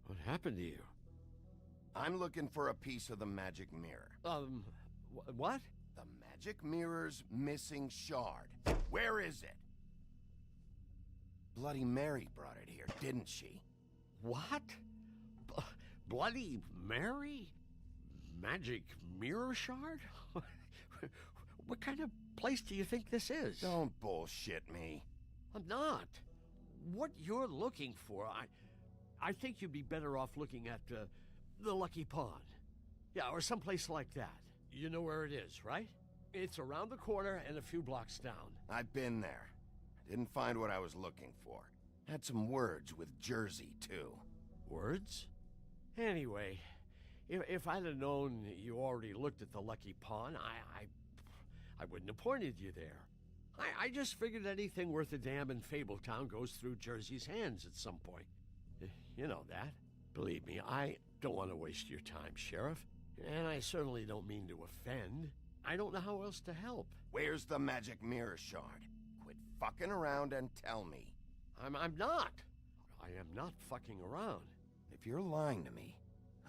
What happened to you? I'm looking for a piece of the magic mirror. What? The magic mirror's missing shard. Where is it? Bloody Mary brought it here, didn't she? What? Bloody Mary? Magic mirror shard? What kind of place do you think this is? Don't bullshit me. I'm not. What you're looking for, I think you'd be better off looking at the Lucky Pond. Yeah, or someplace like that. You know where it is, right? It's around the corner and a few blocks down. I've been there. Didn't find what I was looking for. Had some words with Jersey, too. Words? Anyway, if I'd have known you already looked at the Lucky Pond, I wouldn't have pointed you there. I just figured anything worth a damn in Fabletown goes through Jersey's hands at some point. You know that. Believe me, I don't want to waste your time, Sheriff. And I certainly don't mean to offend. I don't know how else to help. Where's the magic mirror shard? Quit fucking around and tell me. I'm not. I am not fucking around. If you're lying to me,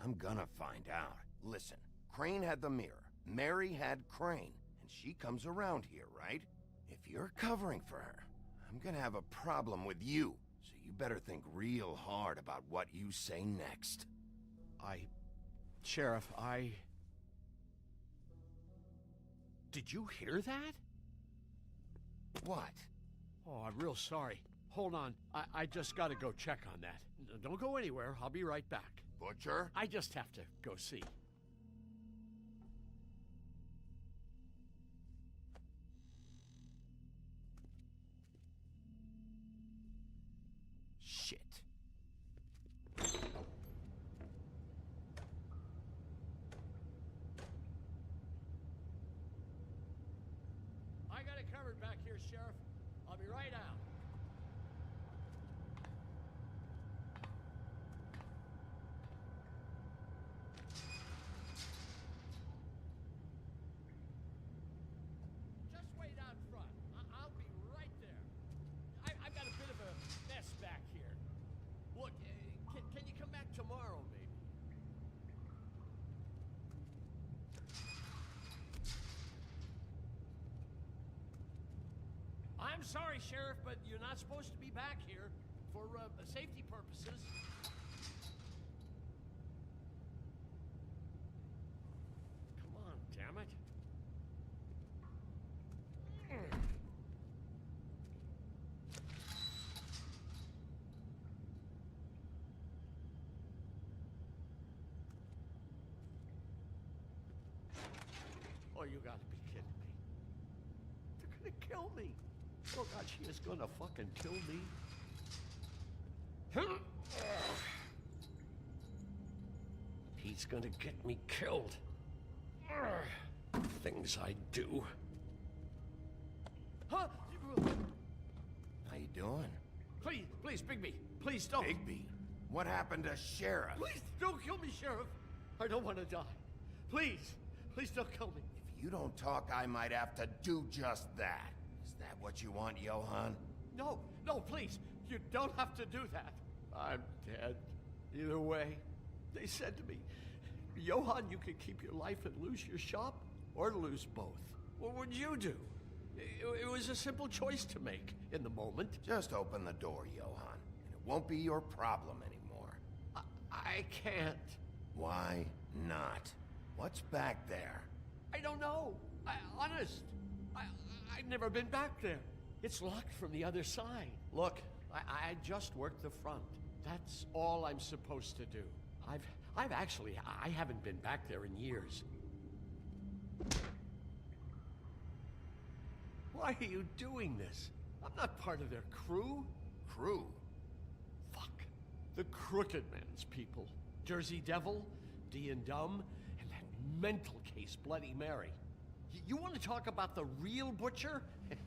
I'm gonna find out. Listen, Crane had the mirror. Mary had Crane. And she comes around here, right? If you're covering for her, I'm gonna have a problem with you. So you better think real hard about what you say next. Sheriff, Did you hear that? What? Oh, I'm real sorry. Hold on. I just gotta go check on that. Don't go anywhere. I'll be right back. Butcher? I just have to go see. Shit. I got it covered back here, Sheriff. I'll be right out. Just wait out front. I'll be right there. I've got a bit of a mess back here. Look, can you come back tomorrow, maybe? I'm sorry, Sheriff, but you're not supposed to be back here for safety purposes. Come on, damn it. Oh, you gotta be kidding me. They're gonna kill me. Oh God, she is gonna fucking kill me. He's gonna get me killed. Things I do. Huh? How you doing? Please, Bigby. Please don't. Bigby? What happened to Sheriff? Please don't kill me, Sheriff. I don't want to die. Please don't kill me. If you don't talk, I might have to do just that. Is that what you want, Johann? No, please. You don't have to do that. I'm dead. Either way, they said to me, Johann, you can keep your life and lose your shop, or lose both. What would you do? It was a simple choice to make in the moment. Just open the door, Johann, and it won't be your problem anymore. I can't. Why not? What's back there? I don't know. Honest. I've never been back there. It's locked from the other side. Look, I just worked the front. That's all I'm supposed to do. I haven't been back there in years. Why are you doing this? I'm not part of their crew. Crew? Fuck. The Crooked Man's people. Jersey Devil, D and Dumb, and that mental case, Bloody Mary. You want to talk about the real butcher?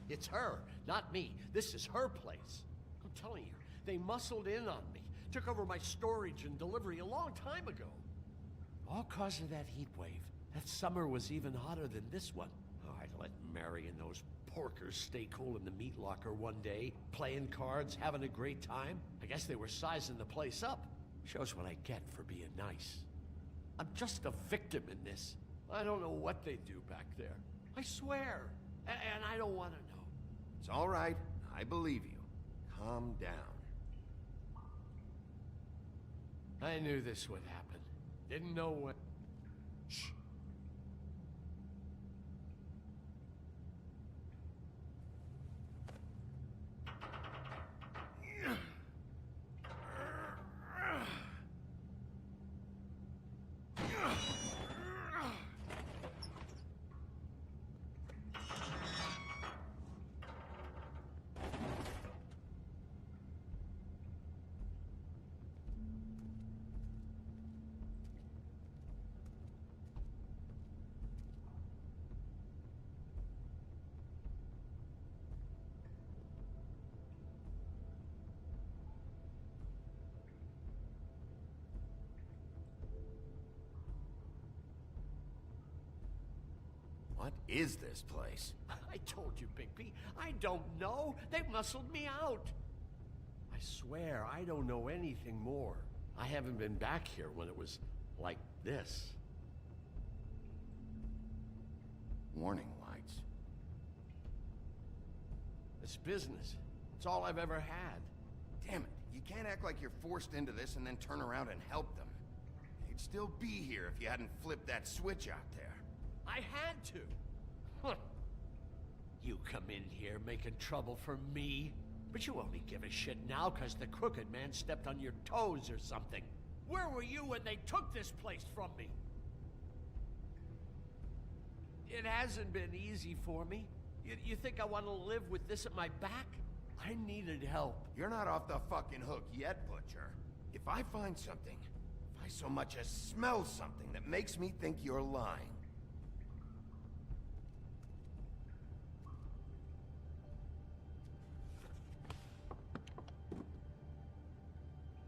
It's her, not me. This is her place. I'm telling you, they muscled in on me. Took over my storage and delivery a long time ago. All cause of that heat wave. That summer was even hotter than this one. Oh, I'd let Mary and those porkers stay cool in the meat locker one day, playing cards, having a great time. I guess they were sizing the place up. Shows what I get for being nice. I'm just a victim in this. I don't know what they do back there. I swear. And I don't want to know. It's all right. I believe you. Calm down. I knew this would happen. Didn't know when. Shh. What is this place? I told you, Bigby. I don't know. They muscled me out. I swear, I don't know anything more. I haven't been back here when it was like this. Warning lights. It's business. It's all I've ever had. Damn it. You can't act like you're forced into this and then turn around and help them. They'd still be here if you hadn't flipped that switch out there. I had to. Huh. You come in here making trouble for me, but you only give a shit now because the Crooked Man stepped on your toes or something. Where were you when they took this place from me? It hasn't been easy for me. You think I want to live with this at my back? I needed help. You're not off the fucking hook yet, Butcher. If I find something, if I so much as smell something that makes me think you're lying.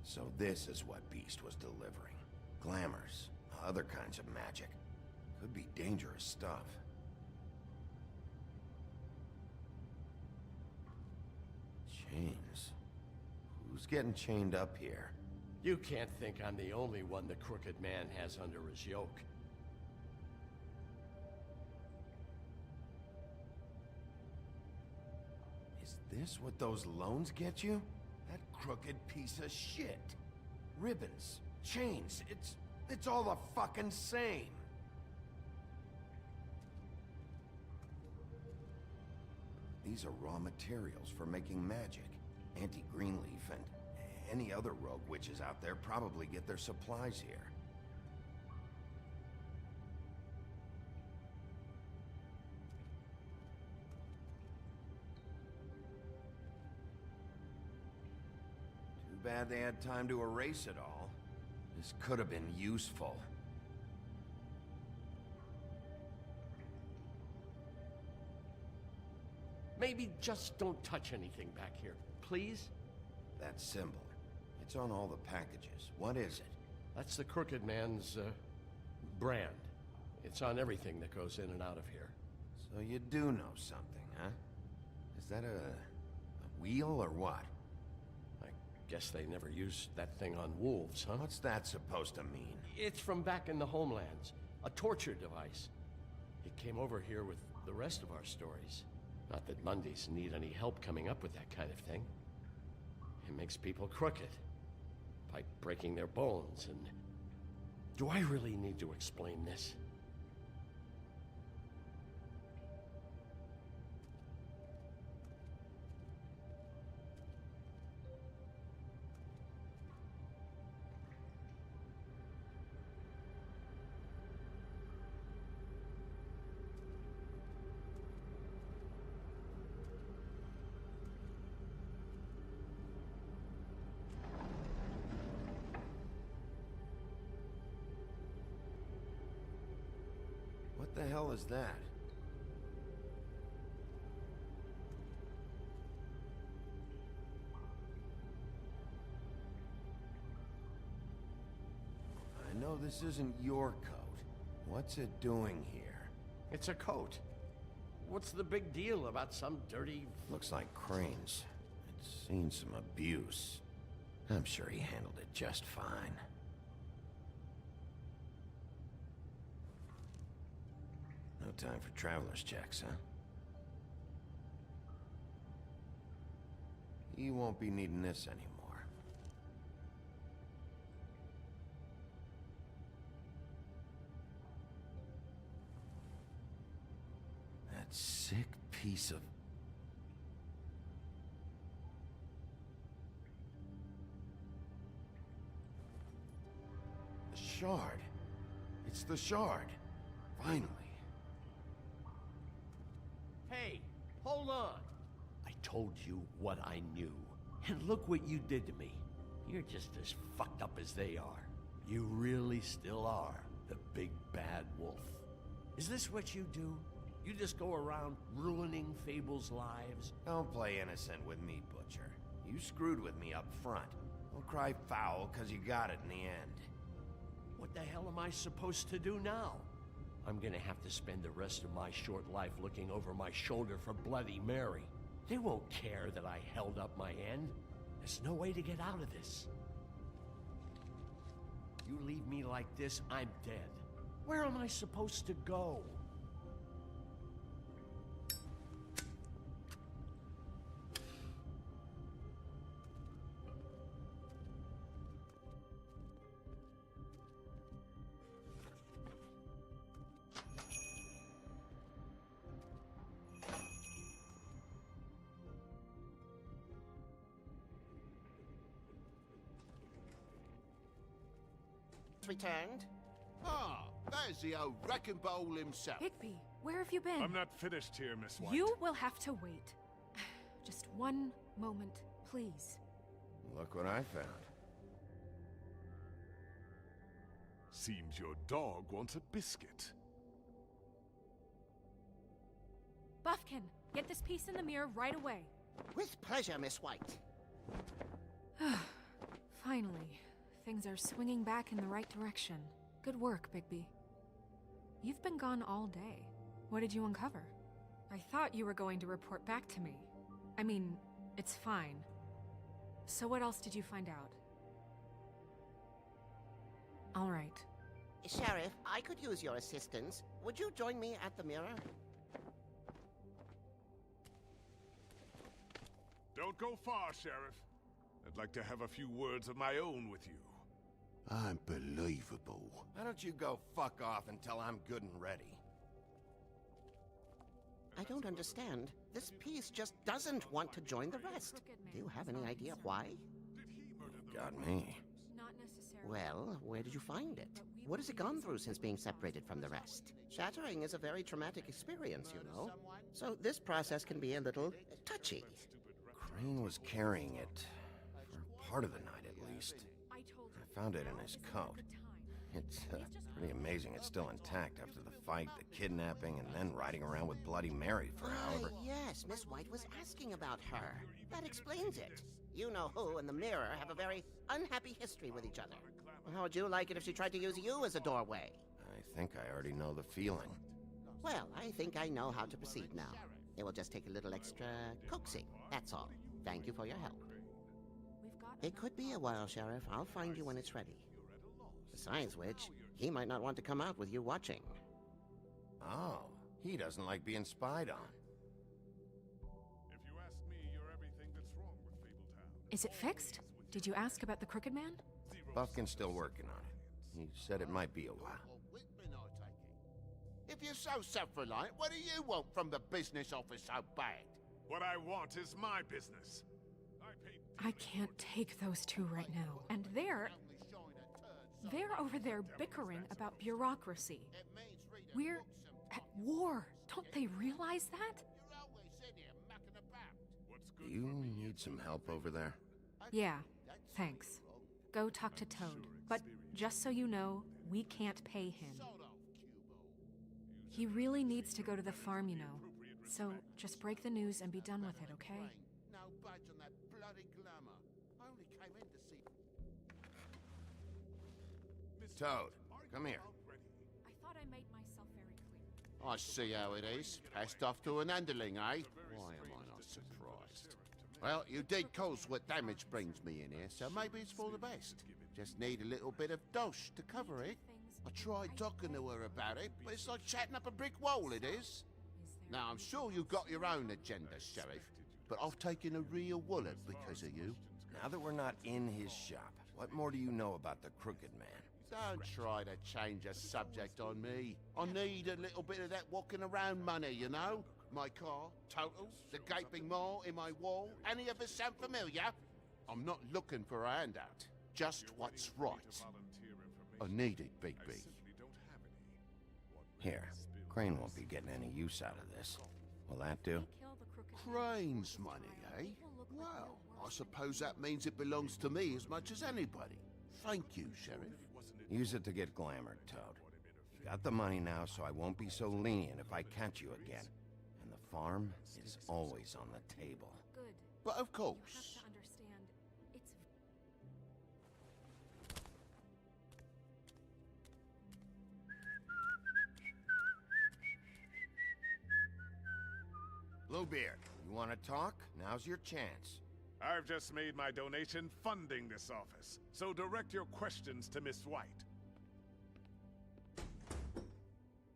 So this is what Beast was delivering. Glamours, other kinds of magic. Could be dangerous stuff. Chains. Who's getting chained up here? You can't think I'm the only one the Crooked Man has under his yoke. Is this what those loans get you? That crooked piece of shit. Ribbons, chains, it's all the fucking same. These are raw materials for making magic. Auntie Greenleaf and any other rogue witches out there probably get their supplies here. Too bad they had time to erase it all. This could have been useful. Maybe just don't touch anything back here, please? That symbol. It's on all the packages. What is it? That's the Crooked Man's, brand. It's on everything that goes in and out of here. So you do know something, huh? Is that a wheel or what? I guess they never used that thing on wolves, huh? What's that supposed to mean? It's from back in the homelands. A torture device. It came over here with the rest of our stories. Not that Mondays need any help coming up with that kind of thing. It makes people crooked. By breaking their bones and... Do I really need to explain this? What the hell is that? I know this isn't your coat. What's it doing here? It's a coat. What's the big deal about some dirty... Looks like Crane's. It's seen some abuse. I'm sure he handled it just fine. No time for traveler's checks, huh? You won't be needing this anymore. That sick piece of... The shard. It's the shard. Finally. Hey, hold on. I told you what I knew. And look what you did to me. You're just as fucked up as they are. You really still are the big bad wolf. Is this what you do? You just go around ruining Fable's lives? Don't play innocent with me, Butcher. You screwed with me up front. Don't cry foul, because you got it in the end. What the hell am I supposed to do now? I'm gonna have to spend the rest of my short life looking over my shoulder for Bloody Mary. They won't care that I held up my end. There's no way to get out of this. You leave me like this, I'm dead. Where am I supposed to go? returned. Ah, there's the old wrecking bowl himself. Bigby, where have you been? I'm not finished here, Miss White. You will have to wait. Just one moment, please. Look what I found. Seems your dog wants a biscuit. Buffkin, get this piece in the mirror right away. With pleasure, Miss White. Finally, things are swinging back in the right direction. Good work, Bigby. You've been gone all day. What did you uncover? I thought you were going to report back to me. I mean, it's fine. So what else did you find out? All right. Sheriff, I could use your assistance. Would you join me at the mirror? Don't go far, Sheriff. I'd like to have a few words of my own with you. Unbelievable. Why don't you go fuck off until I'm good and ready? I don't understand. This piece just doesn't want to join the rest. Do you have any idea why? Got me. Not necessarily. Well, where did you find it? What has it gone through since being separated from the rest? Shattering is a very traumatic experience, you know. So this process can be a little touchy. Crane was carrying it for part of the night, at least. I found it in his coat. It's pretty amazing it's still intact after the fight, the kidnapping, and then riding around with Bloody Mary for however... Yes, Miss White was asking about her. That explains it. You know who and the mirror have a very unhappy history with each other. How would you like it if she tried to use you as a doorway? I think I already know the feeling. Well, I think I know how to proceed now. It will just take a little extra coaxing, that's all. Thank you for your help. It could be a while, Sheriff. I'll find you when it's ready. Besides which, he might not want to come out with you watching. Oh, he doesn't like being spied on. If you ask me, you're everything that's wrong with Fabletown. Is it fixed? Did you ask about the Crooked Man? Buffkin's still working on it. He said it might be a while. If you're so self-reliant, what do you want from the business office so bad? What I want is my business. I can't take those two right now. And they're over there bickering about bureaucracy. We're at war. Don't they realize that? Do you need some help over there? Yeah, thanks. Go talk to Toad. But just so you know, we can't pay him. He really needs to go to the farm, you know. So just break the news and be done with it, okay? No budge on that bloody glamour. I only came in to see... Toad, come here. I thought I made myself very clear. I see how it is. Passed off to an underling, eh? Why am I not surprised? Well, you did cause what damage brings me in here, so maybe it's for the best. Just need a little bit of dosh to cover it. I tried talking to her about it, but it's like chatting up a brick wall, it is. Now, I'm sure you've got your own agenda, Sheriff, but I've taken a real wallet because of you. Now that we're not in his shop, what more do you know about the Crooked Man? Don't try to change a subject on me. I need a little bit of that walking around money, you know? My car, totals, the gaping maw in my wall. Any of us sound familiar? I'm not looking for a handout. Just what's right. I need it, Bigby. Here, Crane won't be getting any use out of this. Will that do? Crane's money, eh? Well, I suppose that means it belongs to me as much as anybody. Thank you, Sheriff. Use it to get glamored, Toad. Got the money now, so I won't be so lenient if I catch you again. And the farm is always on the table. Good. But of course. You have to understand, it's... Bluebeard, you want to talk? Now's your chance. I've just made my donation funding this office, so direct your questions to Miss White.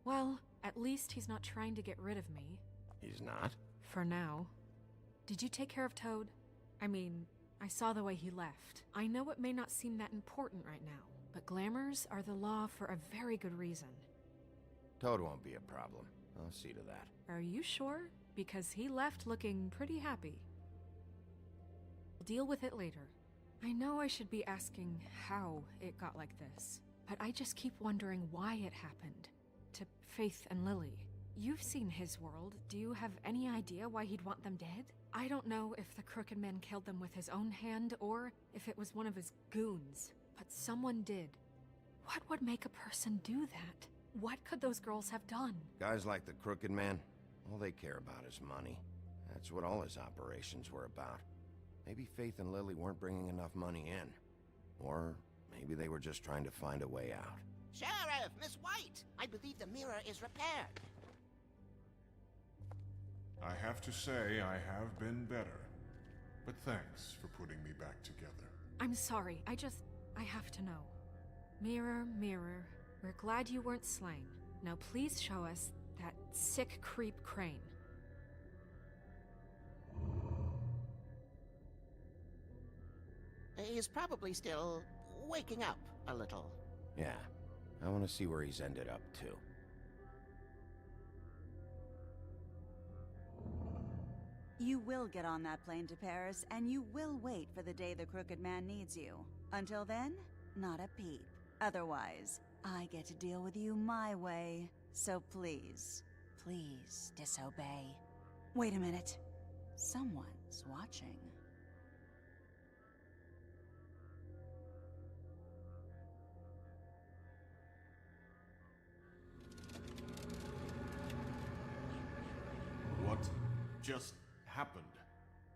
Well, at least he's not trying to get rid of me. He's not? For now. Did you take care of Toad? I mean, I saw the way he left. I know it may not seem that important right now, but glamours are the law for a very good reason. Toad won't be a problem. I'll see to that. Are you sure? Because he left looking pretty happy. We'll deal with it later. I know I should be asking how it got like this. but I just keep wondering why it happened. To Faith and Lily. You've seen his world. Do you have any idea why he'd want them dead? I don't know if the Crooked Man killed them with his own hand or if it was one of his goons, but someone did. What would make a person do that? What could those girls have done? Guys like the Crooked Man, all they care about is money. That's what all his operations were about. Maybe Faith and Lily weren't bringing enough money in. Or maybe they were just trying to find a way out. Sheriff, Miss White! I believe the mirror is repaired. I have to say I have been better. But thanks for putting me back together. I'm sorry, I have to know. Mirror, mirror, we're glad you weren't slain. Now please show us that sick creep Crane. He's probably still waking up a little. Yeah, I want to see where he's ended up, too. You will get on that plane to Paris, and you will wait for the day the Crooked Man needs you. Until then, not a peep. Otherwise, I get to deal with you my way. So please, please disobey. Wait a minute. Someone's watching. What just happened?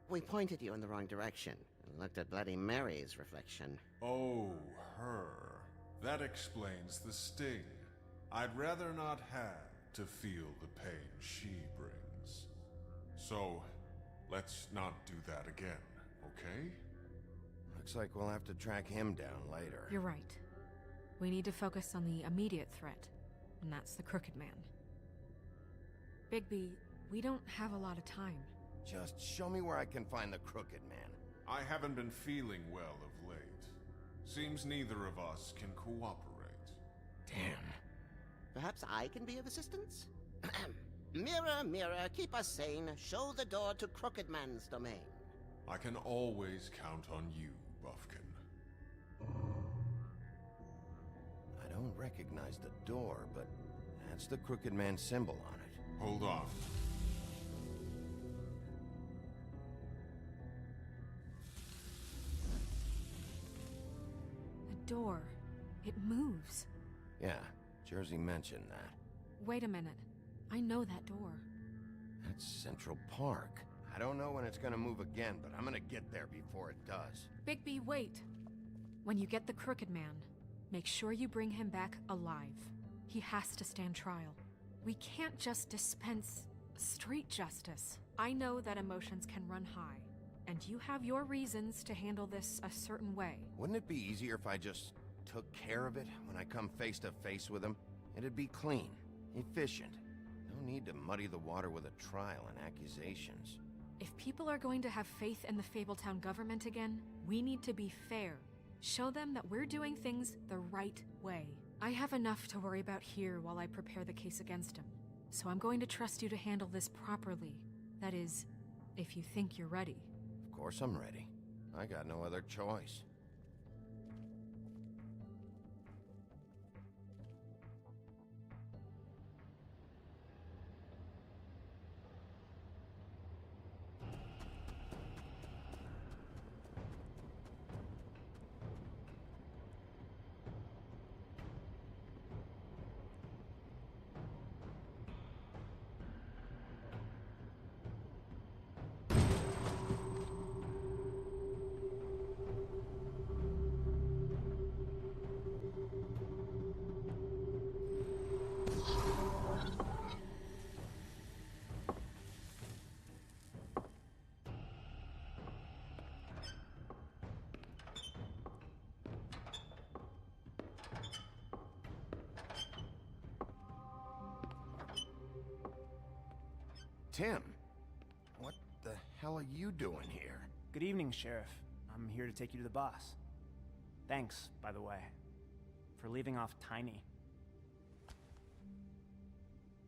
We pointed you in the wrong direction and looked at Bloody Mary's reflection. Oh, her. That explains the sting. I'd rather not have to feel the pain she brings. So, let's not do that again, okay? Looks like we'll have to track him down later. You're right. We need to focus on the immediate threat, and that's the Crooked Man. Bigby, we don't have a lot of time. Just show me where I can find the Crooked Man. I haven't been feeling well of late. Seems neither of us can cooperate. Damn. Perhaps I can be of assistance? Mirror, mirror, keep us sane. Show the door to Crooked Man's domain. I can always count on you, Buffkin. I don't recognize the door, but that's the Crooked Man symbol on it. Hold on. The door. It moves. Yeah, Jersey mentioned that. Wait a minute. I know that door. That's Central Park. I don't know when it's gonna move again, but I'm gonna get there before it does. Bigby, wait. When you get the Crooked Man, make sure you bring him back alive. He has to stand trial. We can't just dispense street justice. I know that emotions can run high, and you have your reasons to handle this a certain way. Wouldn't it be easier if I just took care of it when I come face to face with him? It'd be clean, efficient. No need to muddy the water with a trial and accusations. If people are going to have faith in the Fabletown government again, we need to be fair. Show them that we're doing things the right way. I have enough to worry about here while I prepare the case against him. So I'm going to trust you to handle this properly. That is, if you think you're ready. Of course I'm ready. I got no other choice. Tim, what the hell are you doing here? Good evening, Sheriff. I'm here to take you to the boss. Thanks, by the way, for leaving off Tiny.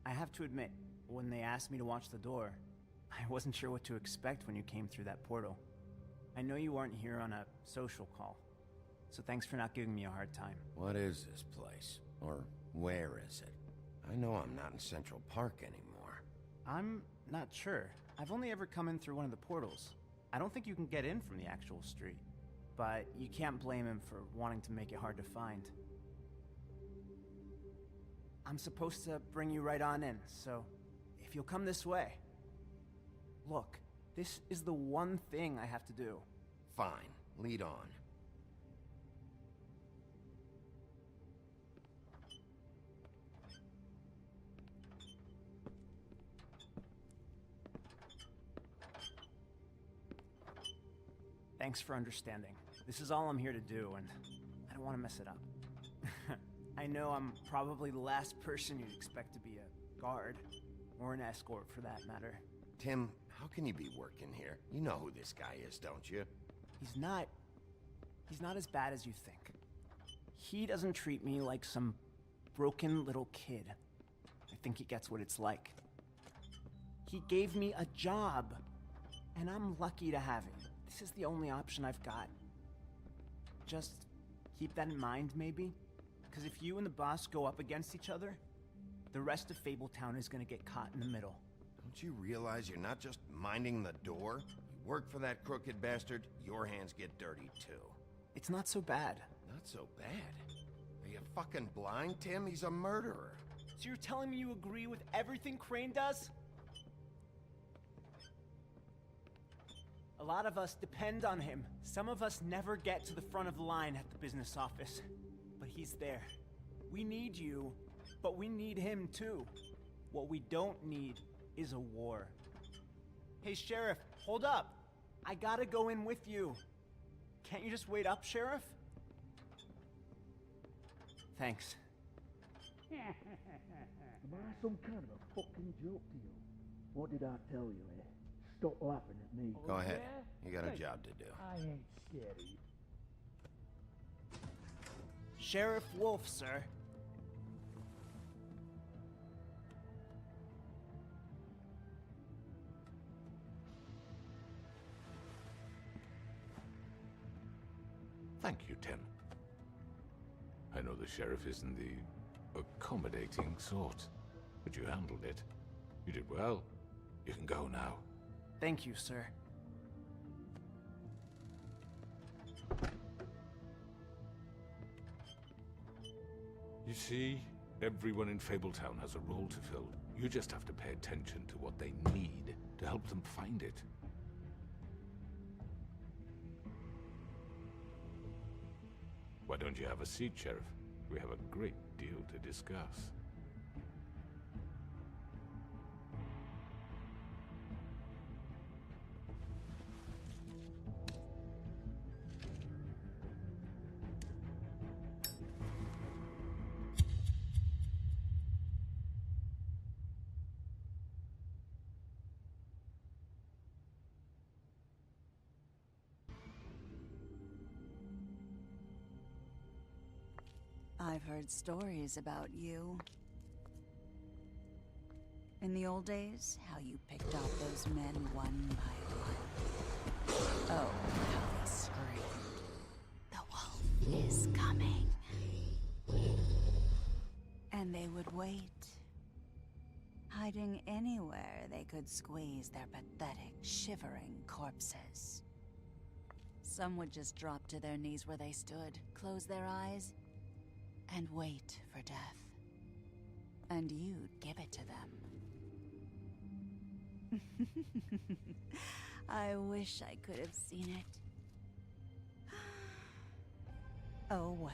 I have to admit, when they asked me to watch the door, I wasn't sure what to expect when you came through that portal. I know you weren't here on a social call, so thanks for not giving me a hard time. What is this place? Or where is it? I know I'm not in Central Park anymore. I'm not sure. I've only ever come in through one of the portals. I don't think you can get in from the actual street. But you can't blame him for wanting to make it hard to find. I'm supposed to bring you right on in, so if you'll come this way. Look, this is the one thing I have to do. Fine, lead on. Thanks for understanding. This is all I'm here to do, and I don't want to mess it up. I know I'm probably the last person you'd expect to be a guard, or an escort for that matter. Tim, how can you be working here? You know who this guy is, don't you? He's not as bad as you think. He doesn't treat me like some broken little kid. I think he gets what it's like. He gave me a job, and I'm lucky to have it. This is the only option I've got. Just keep that in mind, maybe? Because if you and the boss go up against each other, the rest of Fabletown is gonna get caught in the middle. Don't you realize you're not just minding the door? You work for that crooked bastard, your hands get dirty too. It's not so bad. Not so bad? Are you fucking blind, Tim? He's a murderer. So you're telling me you agree with everything Crane does? A lot of us depend on him. Some of us never get to the front of the line at the business office. But he's there. We need you, but we need him too. What we don't need is a war. Hey, Sheriff, hold up. I gotta go in with you. Can't you just wait up, Sheriff? Thanks. Am I some kind of a fucking joke to you? What did I tell you, eh? Stop laughing at me. Go ahead. You got a job to do. I ain't scared of you. Sheriff Wolf, sir. Thank you, Tim. I know the sheriff isn't the accommodating sort, but you handled it. You did well. You can go now. Thank you, sir. You see, everyone in Fabletown has a role to fill. You just have to pay attention to what they need to help them find it. Why don't you have a seat, Sheriff? We have a great deal to discuss. I've heard stories about you. In the old days, how you picked off those men one by one. Oh, how they screamed. The wolf is coming. And they would wait, hiding anywhere they could squeeze their pathetic, shivering corpses. Some would just drop to their knees where they stood, close their eyes, and wait for death. And you'd give it to them. I wish I could have seen it. Oh well.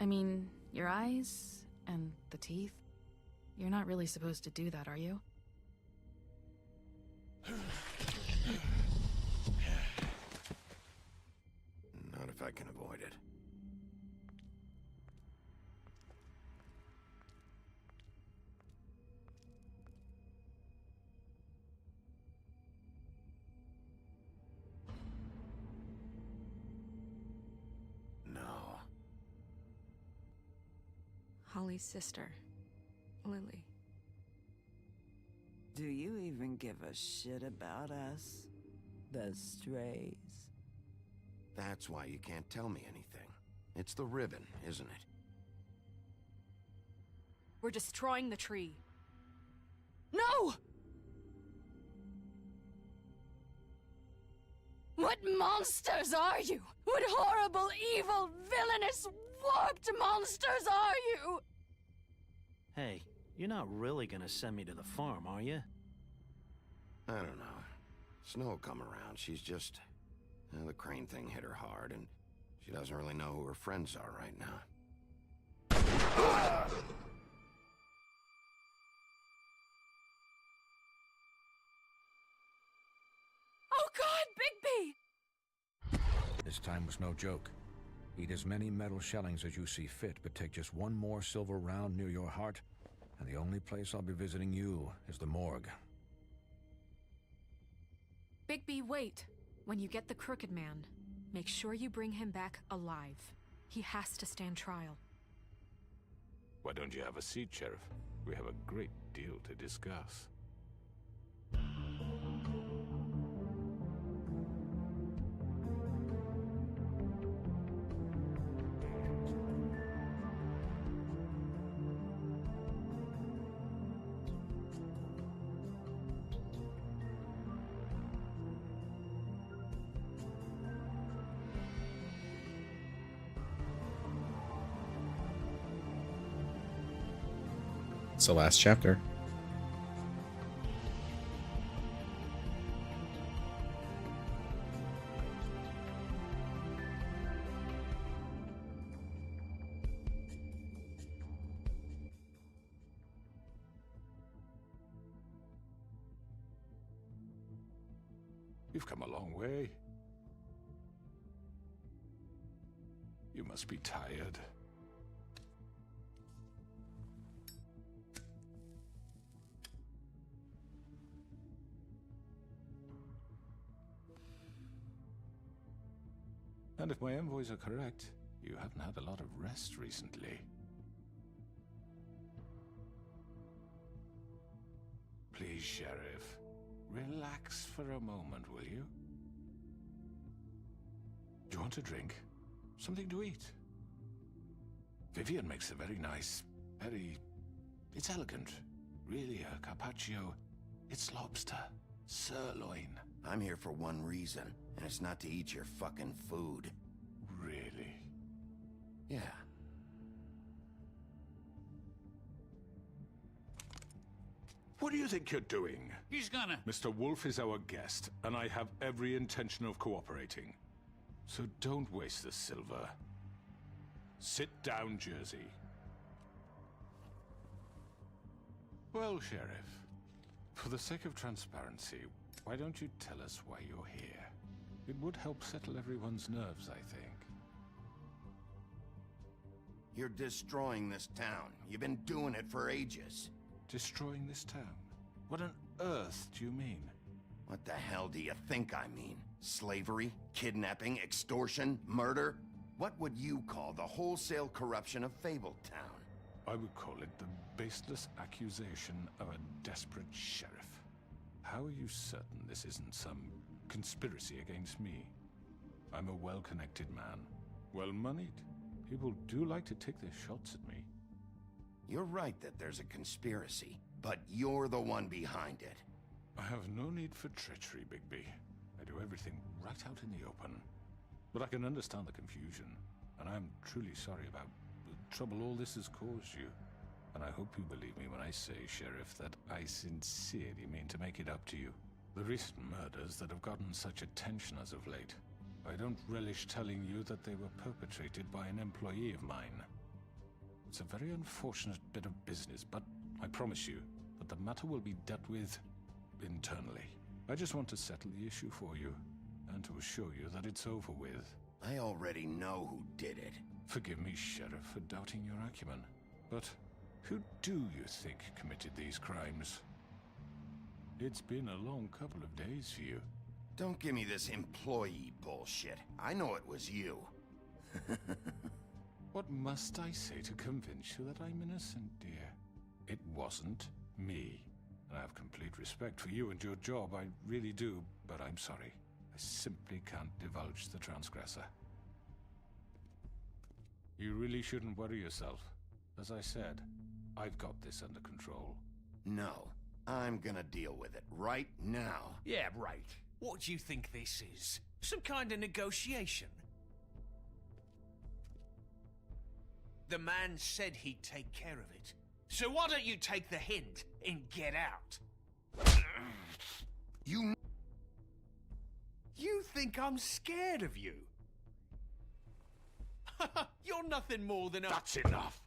I mean, your eyes and the teeth. You're not really supposed to do that, are you? Not if I can avoid it. No. Holly's sister, Lily. Do you even give a shit about us? The strays? That's why you can't tell me anything. It's the ribbon, isn't it? We're destroying the tree. No! What monsters are you? What horrible, evil, villainous, warped monsters are you? Hey, you're not really gonna send me to the farm, are you? I don't know. Snow will come around. She's just... the crane thing hit her hard, and she doesn't really know who her friends are right now. Oh God, Bigby! This time was no joke. Eat as many metal shellings as you see fit, but take just one more silver round near your heart, and the only place I'll be visiting you is the morgue. Bigby, wait. When you get the Crooked Man, make sure you bring him back alive. He has to stand trial. Why don't you have a seat, Sheriff? We have a great deal to discuss. It's the last chapter. You've come a long way. You must be tired. And if my envoys are correct, you haven't had a lot of rest recently. Please, Sheriff, relax for a moment, will you? Do you want a drink? Something to eat? Vivian makes a very nice, it's elegant. Really, a carpaccio. It's lobster. Sirloin. I'm here for one reason, and it's not to eat your fucking food. Really? Yeah. What do you think you're doing? He's gonna... Mr. Wolf is our guest, and I have every intention of cooperating. So don't waste the silver. Sit down, Jersey. Well, Sheriff, for the sake of transparency, why don't you tell us why you're here? It would help settle everyone's nerves, I think. You're destroying this town. You've been doing it for ages. Destroying this town? What on earth do you mean? What the hell do you think I mean? Slavery? Kidnapping? Extortion? Murder? What would you call the wholesale corruption of Fabletown? I would call it the baseless accusation of a desperate sheriff. How are you certain this isn't some conspiracy against me? I'm a well-connected man, well-moneyed. People do like to take their shots at me. You're right that there's a conspiracy, but you're the one behind it. I have no need for treachery, Bigby. I do everything right out in the open. But I can understand the confusion, and I'm truly sorry about the trouble all this has caused you. And I hope you believe me when I say, Sheriff, that I sincerely mean to make it up to you. The recent murders that have gotten such attention as of late, I don't relish telling you that they were perpetrated by an employee of mine. It's a very unfortunate bit of business, but I promise you that the matter will be dealt with internally. I just want to settle the issue for you, and to assure you that it's over with. I already know who did it. Forgive me, Sheriff, for doubting your acumen, but who do you think committed these crimes? It's been a long couple of days for you. Don't give me this employee bullshit. I know it was you. What must I say to convince you that I'm innocent, dear? It wasn't me. And I have complete respect for you and your job, I really do, but I'm sorry. I simply can't divulge the transgressor. You really shouldn't worry yourself. As I said, I've got this under control. No, I'm gonna deal with it right now. Yeah, right. What do you think this is? Some kind of negotiation? The man said he'd take care of it. So why don't you take the hint and get out? You think I'm scared of you? You're nothing more than a— That's enough!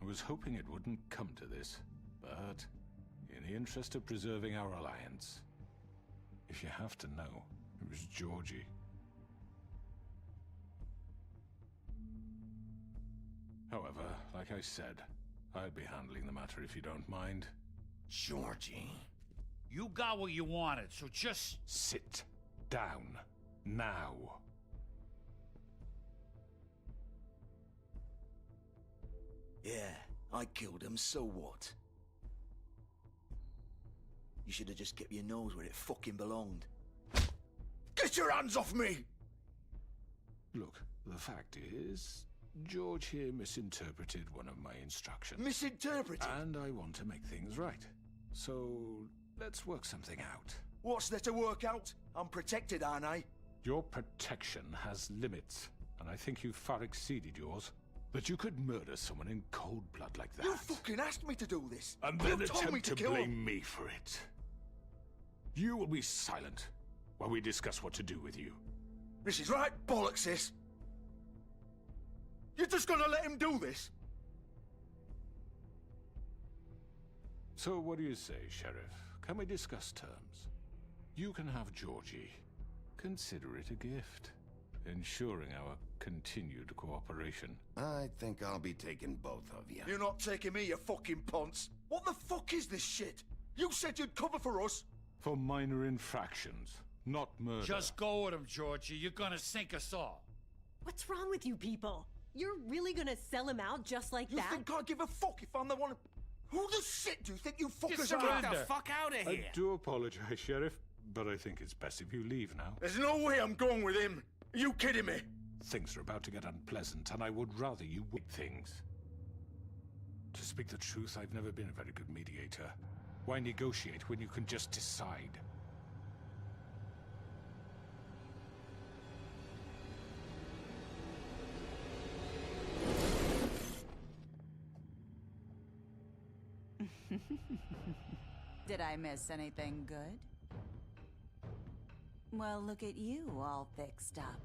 I was hoping it wouldn't come to this, but in the interest of preserving our alliance, if you have to know, it was Georgie. However, like I said, I'll be handling the matter if you don't mind. Georgie. You got what you wanted, so just... Sit down. Now. Yeah, I killed him, so what? You should have just kept your nose where it fucking belonged. Get your hands off me! Look, the fact is, George here misinterpreted one of my instructions. Misinterpreted? And I want to make things right. So, let's work something out. What's there to work out? I'm protected, aren't I? Your protection has limits, and I think you've far exceeded yours. That you could murder someone in cold blood like that. You fucking asked me to do this! And then you told me attempt to kill blame him. me for it. You will be silent while we discuss what to do with you. This is right bollocks, this! You're just gonna let him do this? So what do you say, Sheriff? Can we discuss terms? You can have Georgie. Consider it a gift, ensuring our continued cooperation. I think I'll be taking both of you. You're not taking me, you fucking ponce! What the fuck is this shit? You said you'd cover for us! For minor infractions, not murder. Just go with him, Georgie. You're gonna sink us all. What's wrong with you people? You're really gonna sell him out just like that? You think I give a fuck if I'm the one... Who the shit do you think you fuckers Get are? the fuck out of here! I do apologize, Sheriff, but I think it's best if you leave now. There's no way I'm going with him! Are you kidding me? Things are about to get unpleasant, and I would rather you would things. To speak the truth, I've never been a very good mediator. Why negotiate when you can just decide? Did I miss anything good? Well, look at you, all fixed up.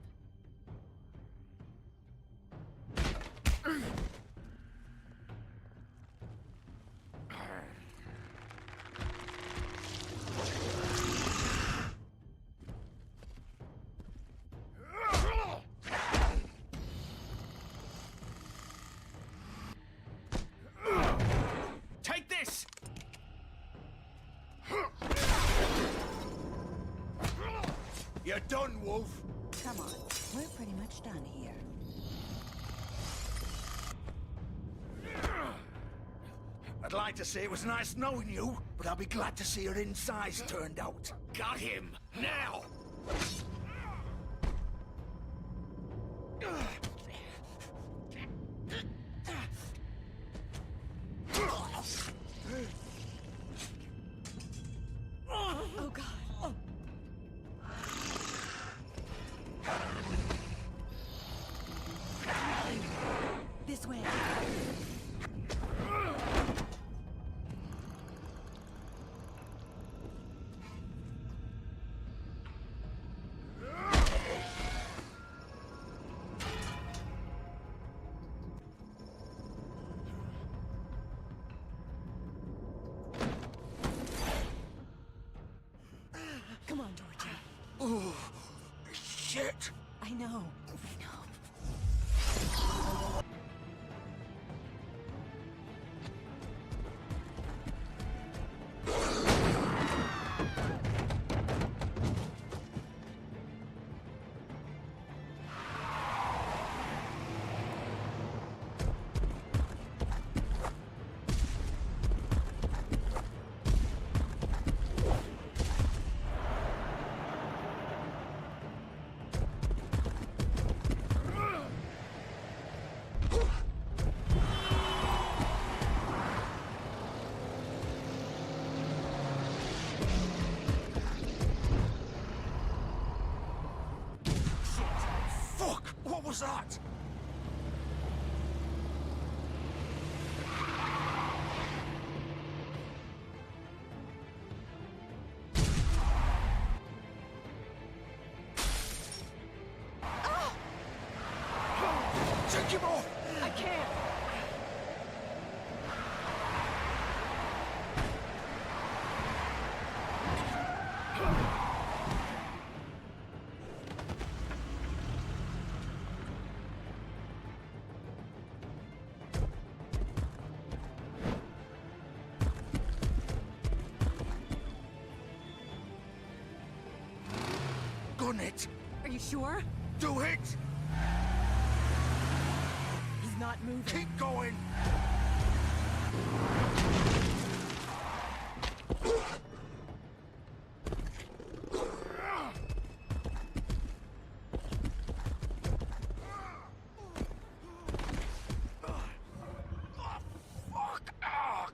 Take this! You're done, Wolf! Come on, we're pretty much done here. I'd like to say it was nice knowing you, but I'll be glad to see your insides turned out. Got him! Now! Oh god. This way. know. What was that? Take him off! I can't! Gun it! Are you sure? Do it! He's not moving. Keep going!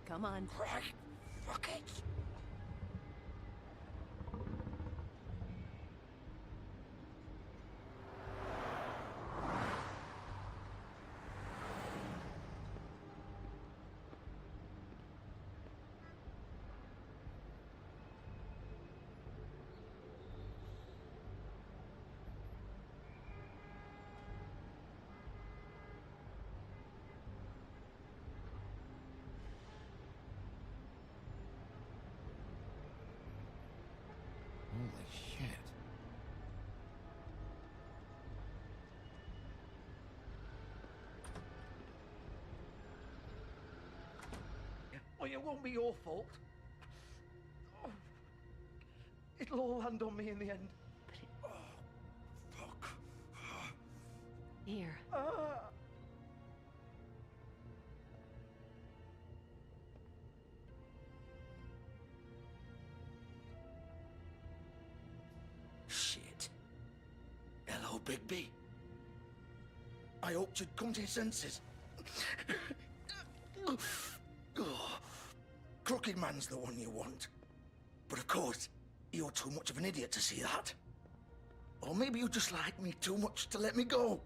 Come on. Fuck it! Holy shit. Well, it won't be your fault. Oh, it'll all land on me in the end. Here. Shit. Hello, Bigby. I hoped you'd come to your senses. Crooked Man's the one you want. But of course, you're too much of an idiot to see that. Or maybe you just like me too much to let me go.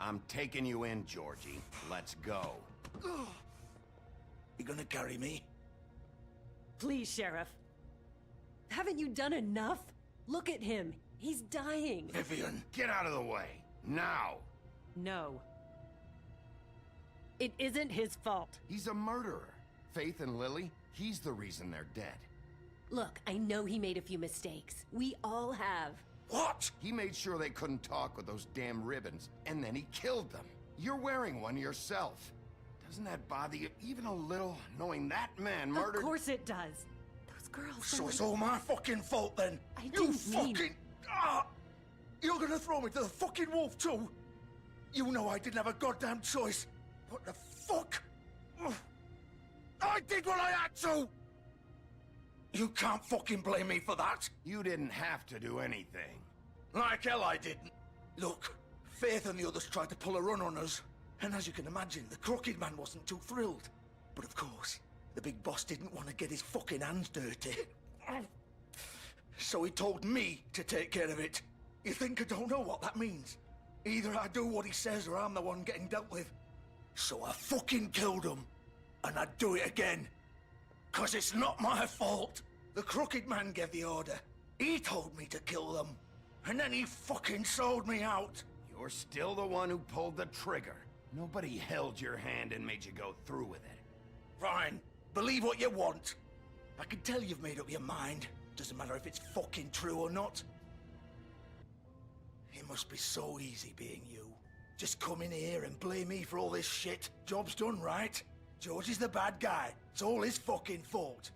I'm taking you in, Georgie. Let's go. You gonna carry me? Please, Sheriff. Haven't you done enough? Look at him. He's dying. Vivian. Get out of the way. Now. No. It isn't his fault. He's a murderer. Faith and Lily, he's the reason they're dead. Look, I know he made a few mistakes. We all have. What? He made sure they couldn't talk with those damn ribbons, and then he killed them. You're wearing one yourself. Doesn't that bother you even a little, knowing that man murdered— Of course it does. Those girls— So it's all my fucking fault then? I You didn't mean— fucking... Ah! You're gonna throw me to the fucking wolf too? You know I didn't have a goddamn choice. What the fuck? I did what I had to! You can't fucking blame me for that. You didn't have to do anything. Like hell I didn't. Look, Faith and the others tried to pull a run on us. And as you can imagine, the Crooked Man wasn't too thrilled. But of course, the big boss didn't want to get his fucking hands dirty. So he told me to take care of it. You think I don't know what that means? Either I do what he says or I'm the one getting dealt with. So I fucking killed him. And I'd do it again. 'Cause it's not my fault. The Crooked Man gave the order. He told me to kill them. And then he fucking sold me out. You're still the one who pulled the trigger. Nobody held your hand and made you go through with it. Fine. Believe what you want. I can tell you've made up your mind. Doesn't matter if it's fucking true or not. It must be so easy being you. Just come in here and blame me for all this shit. Job's done, right? George is the bad guy. It's all his fucking fault.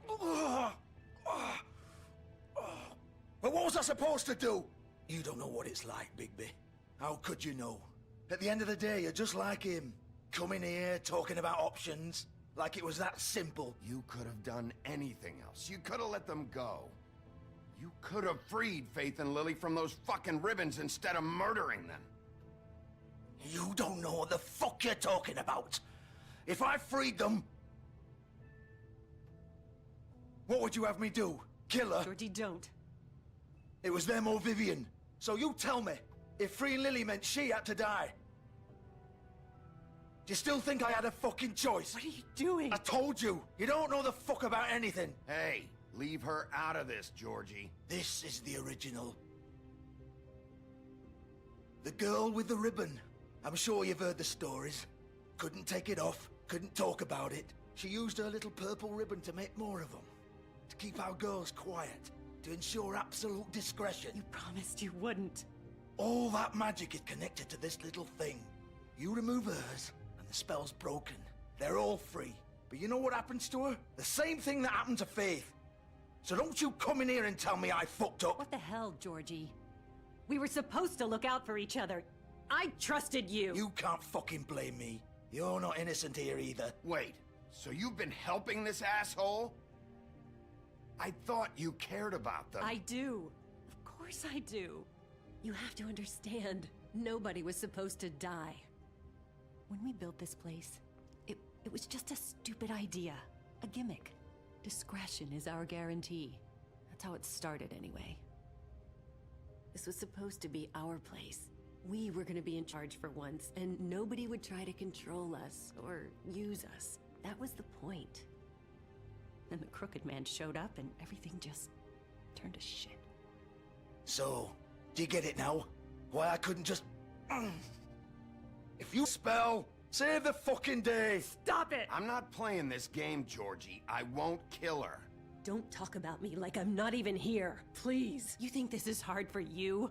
But what was I supposed to do? You don't know what it's like, Bigby. How could you know? At the end of the day, you're just like him. Coming here, talking about options, like it was that simple. You could have done anything else. You could have let them go. You could have freed Faith and Lily from those fucking ribbons instead of murdering them. You don't know what the fuck you're talking about. If I freed them... What would you have me do? Kill her? Georgie, don't. It was them or Vivian. So you tell me, if freeing Lily meant she had to die. Do you still think I had a fucking choice? What are you doing? I told you, you don't know the fuck about anything. Hey, leave her out of this, Georgie. This is the original. The girl with the ribbon. I'm sure you've heard the stories. Couldn't take it off, couldn't talk about it. She used her little purple ribbon to make more of them. To keep our girls quiet. To ensure absolute discretion. You promised you wouldn't. All that magic is connected to this little thing. You remove hers, and the spell's broken. They're all free. But you know what happens to her? The same thing that happened to Faith. So don't you come in here and tell me I fucked up. What the hell, Georgie? We were supposed to look out for each other. I trusted you. You can't fucking blame me. You're not innocent here either. Wait, so you've been helping this asshole? I thought you cared about them. I do. Of course I do. You have to understand, nobody was supposed to die. When we built this place, it was just a stupid idea. A gimmick. Discretion is our guarantee. That's how it started anyway. This was supposed to be our place. We were gonna be in charge for once, and nobody would try to control us or use us. That was the point. Then the Crooked Man showed up and everything just turned to shit. So, do you get it now? Why I couldn't just... If you spell, save the fucking day! Stop it! I'm not playing this game, Georgie. I won't kill her. Don't talk about me like I'm not even here, please. You think this is hard for you?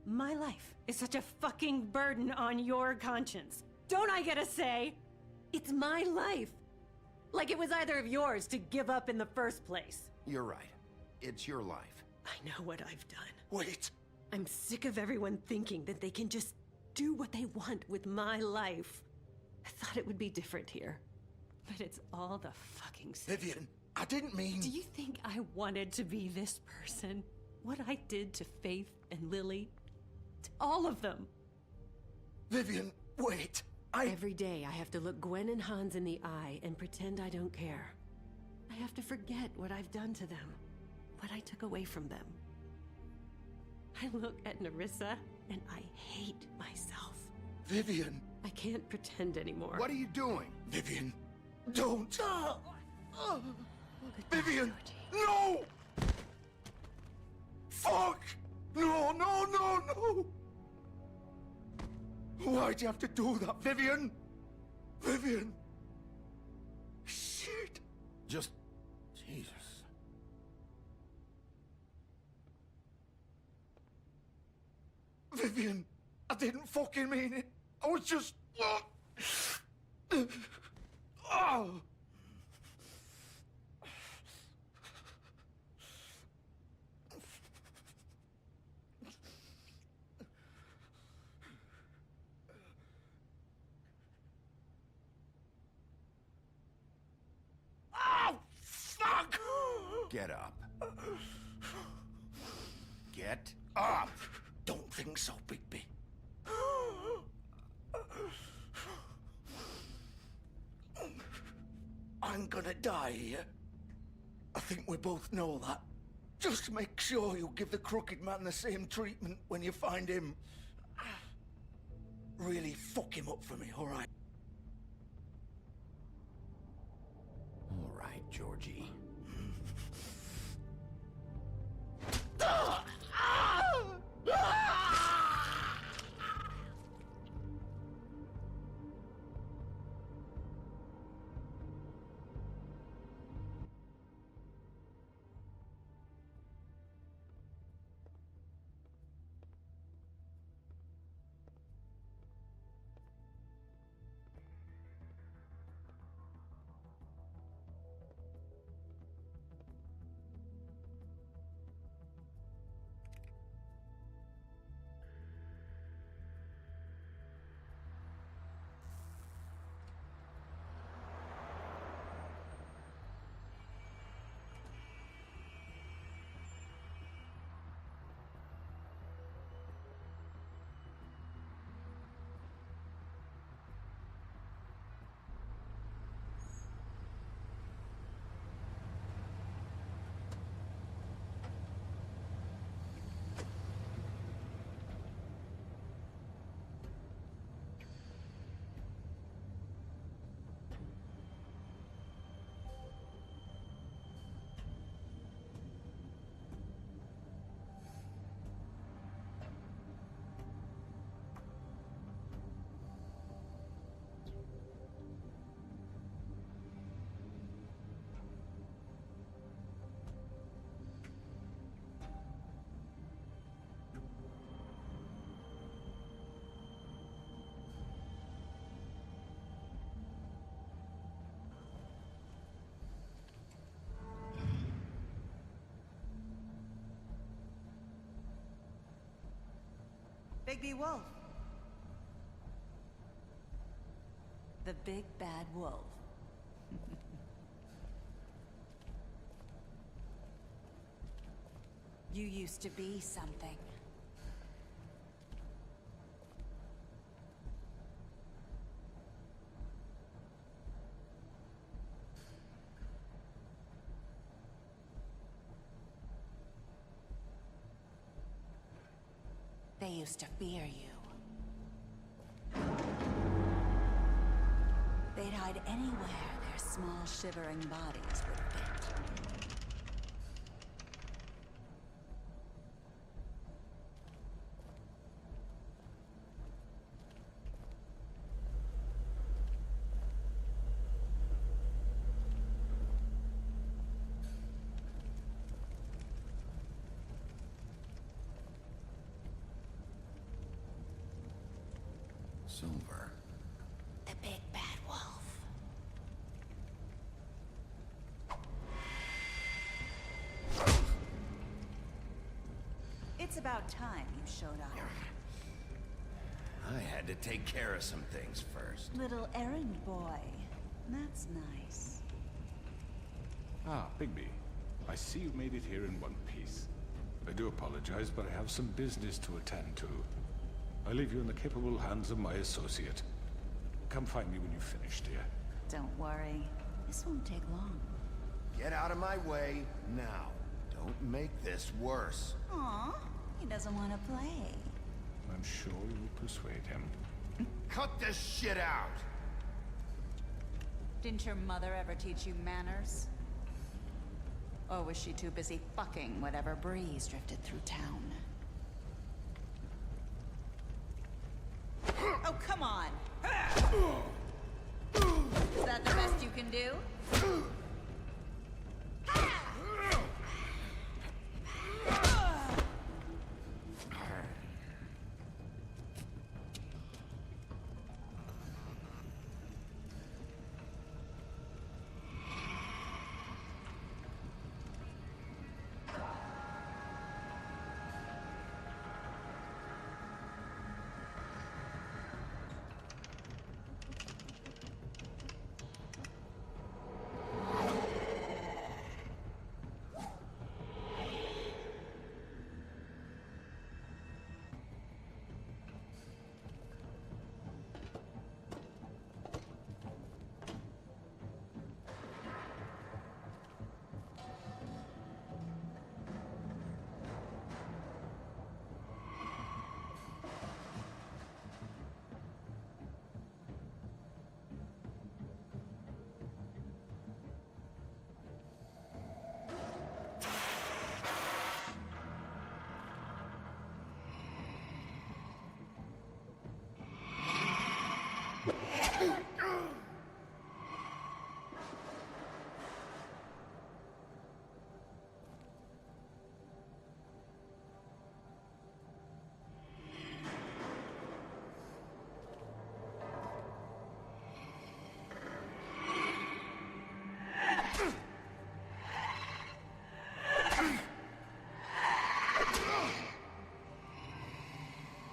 My life is such a fucking burden on your conscience. Don't I get a say? It's my life. Like it was either of yours to give up in the first place. You're right. It's your life. I know what I've done. Wait. I'm sick of everyone thinking that they can just do what they want with my life. I thought it would be different here. But it's all the fucking same. Vivian, I didn't mean... Do you think I wanted to be this person? What I did to Faith and Lily? To all of them. Vivian, wait. Every day I have to look Gwen and Hans in the eye and pretend I don't care. I have to forget what I've done to them. What I took away from them. I look at Nerissa and I hate myself. Vivian. I can't pretend anymore. What are you doing? Vivian, don't. Vivian, no! Fuck! No, no, no, no! Why'd you have to do that, Vivian? Vivian! Shit! Just... Jesus. Vivian, I didn't fucking mean it. I was just... Oh! Fuck! Get up. Get up! Don't think so, Bigby. I'm gonna die here. I think we both know that. Just make sure you give the Crooked Man the same treatment when you find him. Really fuck him up for me, alright? Alright, Georgie. Bigby Wolf. The big bad wolf. You used to be something. They used to fear you. They'd hide anywhere their small, shivering bodies would fit. Silver. The big bad wolf. It's about time you showed up. I had to take care of some things first. Little errand boy. That's nice. Ah, Bigby. I see you made it here in one piece. I do apologize, but I have some business to attend to. I leave you in the capable hands of my associate. Come find me when you've finished, dear. Don't worry. This won't take long. Get out of my way now. Don't make this worse. Aw, he doesn't want to play. I'm sure you'll persuade him. Cut this shit out! Didn't your mother ever teach you manners? Or was she too busy fucking whatever breeze drifted through town? Oh, come on! Is that the best you can do?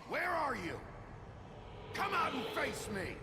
Where are you? Come out and face me!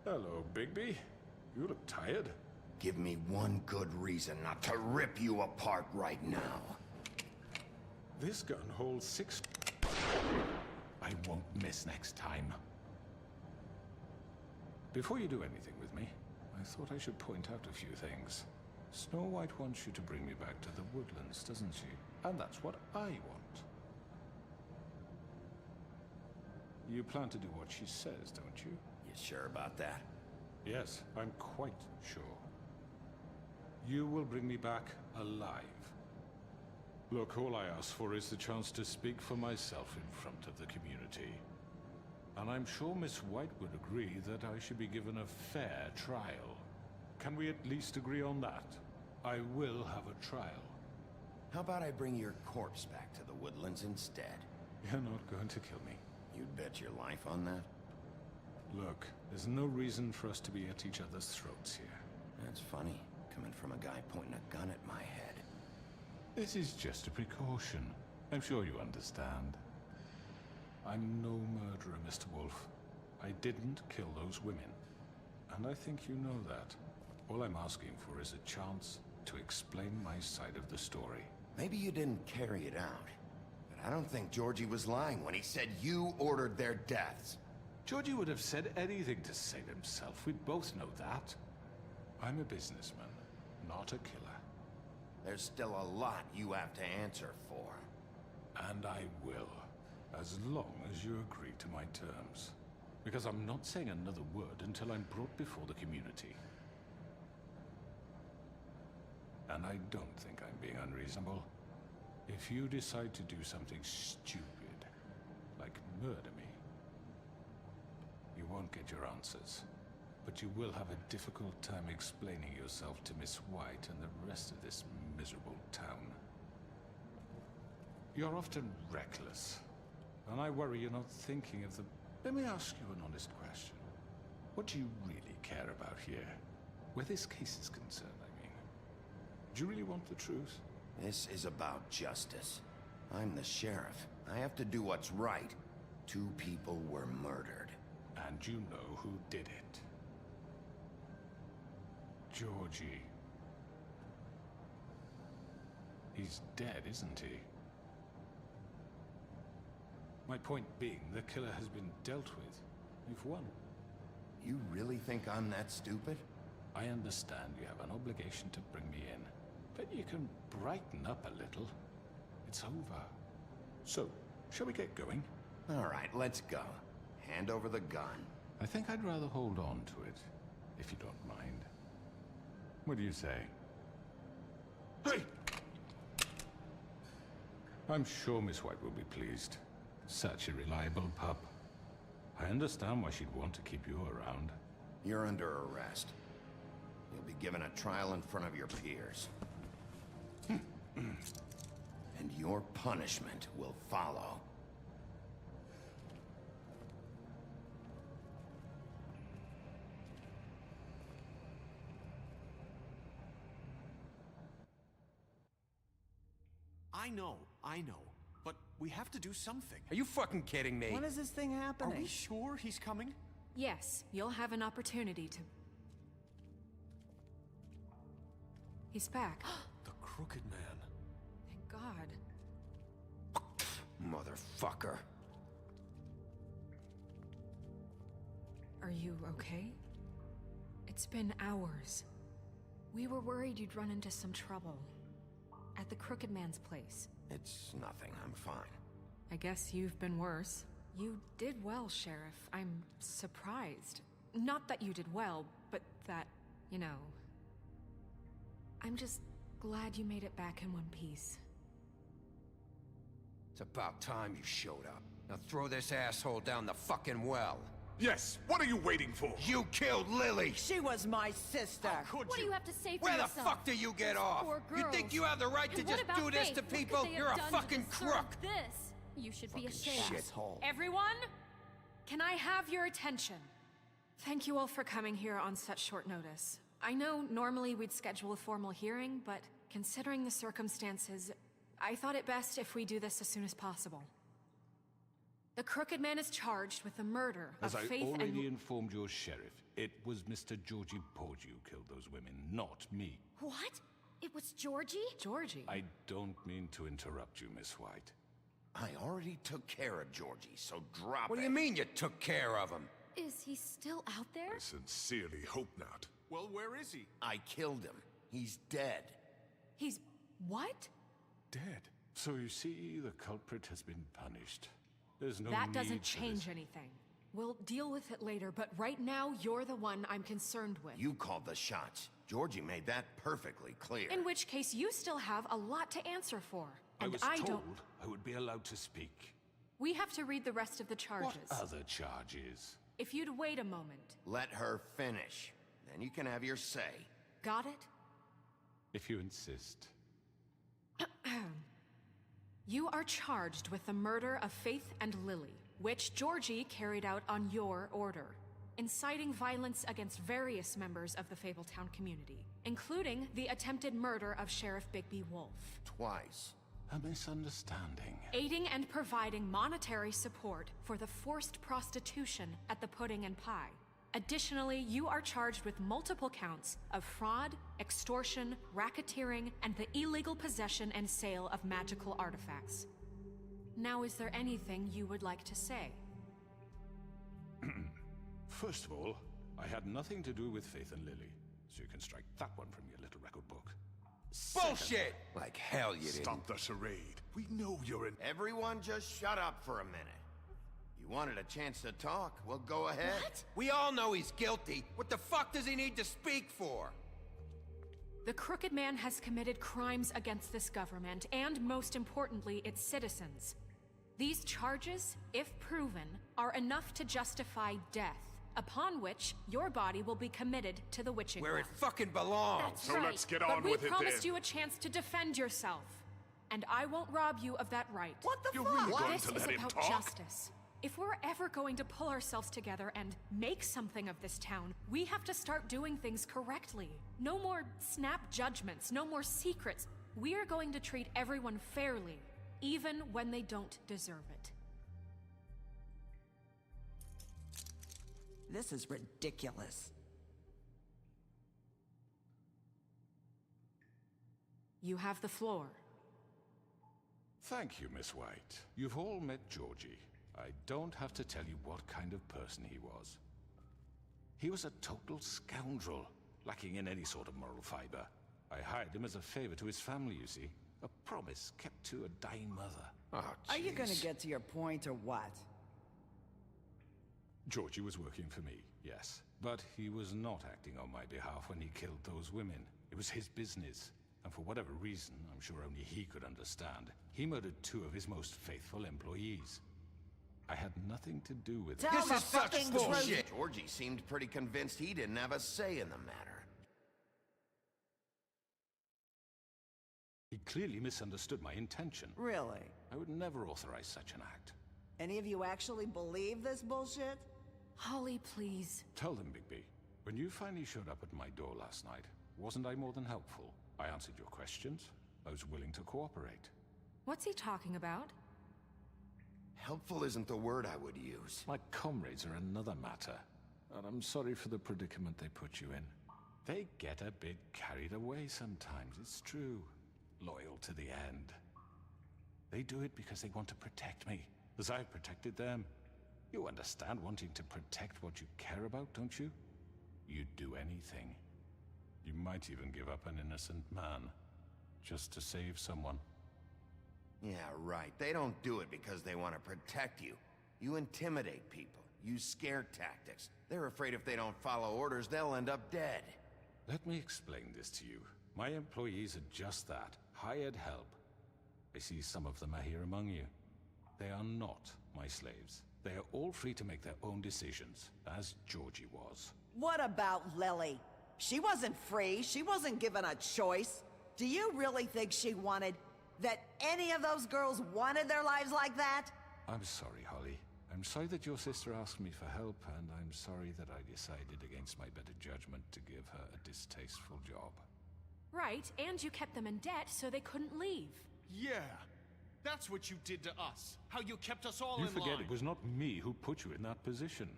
Hello, Bigby. You look tired. Give me one good reason not to rip you apart right now. This gun holds 6... I won't miss next time. Before you do anything with me, I thought I should point out a few things. Snow White wants you to bring me back to the woodlands, doesn't she? And that's what I want. You plan to do what she says, don't you? You sure about that? Yes, I'm quite sure. You will bring me back alive. Look, all I ask for is the chance to speak for myself in front of the community. And I'm sure Miss White would agree that I should be given a fair trial. Can we at least agree on that? I will have a trial. How about I bring your corpse back to the woodlands instead? You're not going to kill me. You'd bet your life on that? Look, there's no reason for us to be at each other's throats here. That's funny, coming from a guy pointing a gun at my head. This is just a precaution. I'm sure you understand. I'm no murderer, Mr. Wolf. I didn't kill those women. And I think you know that. All I'm asking for is a chance to explain my side of the story. Maybe you didn't carry it out. But I don't think Georgie was lying when he said you ordered their deaths. Georgie would have said anything to save himself. We both know that. I'm a businessman, not a killer. There's still a lot you have to answer for. And I will, as long as you agree to my terms. Because I'm not saying another word until I'm brought before the community. And I don't think I'm being unreasonable. If you decide to do something stupid, like murder me, you won't get your answers. But you will have a difficult time explaining yourself to Miss White and the rest of this miserable town. You're often reckless, And I worry you're not thinking of the... Let me ask you an honest question. What do you really care about here? Where this case is concerned, I mean. Do you really want the truth? This is about justice. I'm the sheriff. I have to do what's right. 2 people were murdered. And you know who did it. Georgie. He's dead, isn't he? My point being, the killer has been dealt with. You've won. You really think I'm that stupid? I understand you have an obligation to bring me in, but you can brighten up a little. It's over. So, shall we get going? All right, let's go. Hand over the gun. I think I'd rather hold on to it, if you don't mind. What do you say? Hey! I'm sure Miss White will be pleased. Such a reliable pup. I understand why she'd want to keep you around. You're under arrest. You'll be given a trial in front of your peers. And your punishment will follow. I know. But we have to do something. Are you fucking kidding me? When is this thing happening? Are we sure he's coming? Yes, you'll have an opportunity to... He's back. The Crooked Man. Thank God. Motherfucker. Are you okay? It's been hours. We were worried you'd run into some trouble. At the Crooked Man's place. It's nothing. I'm fine. I guess you've been worse. You did well, Sheriff. I'm surprised. Not that you did well, but that, you know... I'm just glad you made it back in one piece. It's about time you showed up. Now throw this asshole down the fucking well. Yes, what are you waiting for? You killed Lily! She was my sister. What do you have to say for Where yourself? the fuck do you get off? Poor You girls. think you have the right to And just what about do this Faith? to What could people? they have You're a done to fucking deserve crook! This? You should be ashamed. Shithole. Everyone, can I have your attention? Thank you all for coming here on such short notice. I know normally we'd schedule a formal hearing, but considering the circumstances, I thought it best if we do this as soon as possible. The Crooked Man is charged with the murder of As I Faith already and... informed your sheriff, it was Mr. Georgie Porgy who killed those women, not me. What? It was Georgie? Georgie? I don't mean to interrupt you, Miss White. I already took care of Georgie, so drop What do you mean you took care of him? Is he still out there? I sincerely hope not. Well, where is he? I killed him. He's dead. He's... what? Dead. So you see, the culprit has been punished. There's no That need doesn't for change this. anything. We'll deal with it later, but right now, you're the one I'm concerned with. You called the shots. Georgie made that perfectly clear. In which case, you still have a lot to answer for. I And was I told don't... I would be allowed to speak. We have to read the rest of the charges. What other charges? If you'd wait a moment. Let her finish. Then you can have your say. Got it? If you insist. You are charged with the murder of Faith and Lily, which Georgie carried out on your order, inciting violence against various members of the Fabletown community, including the attempted murder of Sheriff Bigby Wolf. Twice. A misunderstanding. Aiding and providing monetary support for the forced prostitution at the Pudding and Pie. Additionally, you are charged with multiple counts of fraud, extortion, racketeering, and the illegal possession and sale of magical artifacts. Now, is there anything you would like to say? First of all, I had nothing to do with Faith and Lily, so you can strike that one from your little record book. Bullshit! Like hell you didn't. Stop the charade. We know you're in... Everyone just shut up for a minute. You wanted a chance to talk, well, go ahead. What? We all know he's guilty. What the fuck does he need to speak for? The Crooked Man has committed crimes against this government, and most importantly, its citizens. These charges, if proven, are enough to justify death, upon which your body will be committed to the witching Where it well. fucking belongs. That's So right. let's get but on we with it promised then. you a chance to defend yourself. and I won't rob you of that right. What the You're fuck? really going This to is let him about talk? justice. If we're ever going to pull ourselves together and make something of this town, we have to start doing things correctly. No more snap judgments, no more secrets. We are going to treat everyone fairly, even when they don't deserve it. This is ridiculous. You have the floor. Thank you, Miss White. You've all met Georgie. I don't have to tell you what kind of person he was. He was a total scoundrel, lacking in any sort of moral fiber. I hired him as a favor to his family, you see. A promise kept to a dying mother. Oh, Are you gonna jeez. get to your point or what? Georgie was working for me, yes. But he was not acting on my behalf when he killed those women. It was his business. And for whatever reason, I'm sure only he could understand, he murdered 2 of his most faithful employees. I had nothing to do with it. This is such bullshit. Georgie seemed pretty convinced he didn't have a say in the matter. He clearly misunderstood my intention. Really? I would never authorize such an act. Any of you actually believe this bullshit? Holly, please. Tell them, Bigby. When you finally showed up at my door last night, wasn't I more than helpful? I answered your questions. I was willing to cooperate. What's he talking about? Helpful isn't the word I would use. My comrades are another matter. And I'm sorry for the predicament they put you in. They get a bit carried away sometimes, it's true. Loyal to the end. They do it because they want to protect me, as I've protected them. You understand wanting to protect what you care about, don't you? You'd do anything. You might even give up an innocent man, just to save someone. Yeah, right. They don't do it because they want to protect you. You intimidate people, use scare tactics. They're afraid if they don't follow orders, they'll end up dead. Let me explain this to you. My employees are just that, hired help. I see some of them are here among you. They are not my slaves. They are all free to make their own decisions, as Georgie was. What about Lily? She wasn't free. She wasn't given a choice. Do you really think she wanted... that any of those girls wanted their lives like that? I'm sorry, Holly. I'm sorry that your sister asked me for help, and I'm sorry that I decided against my better judgment to give her a distasteful job. Right, and you kept them in debt so they couldn't leave. Yeah. That's what you did to us. How you kept us all in line. You forget it was not me who put you in that position.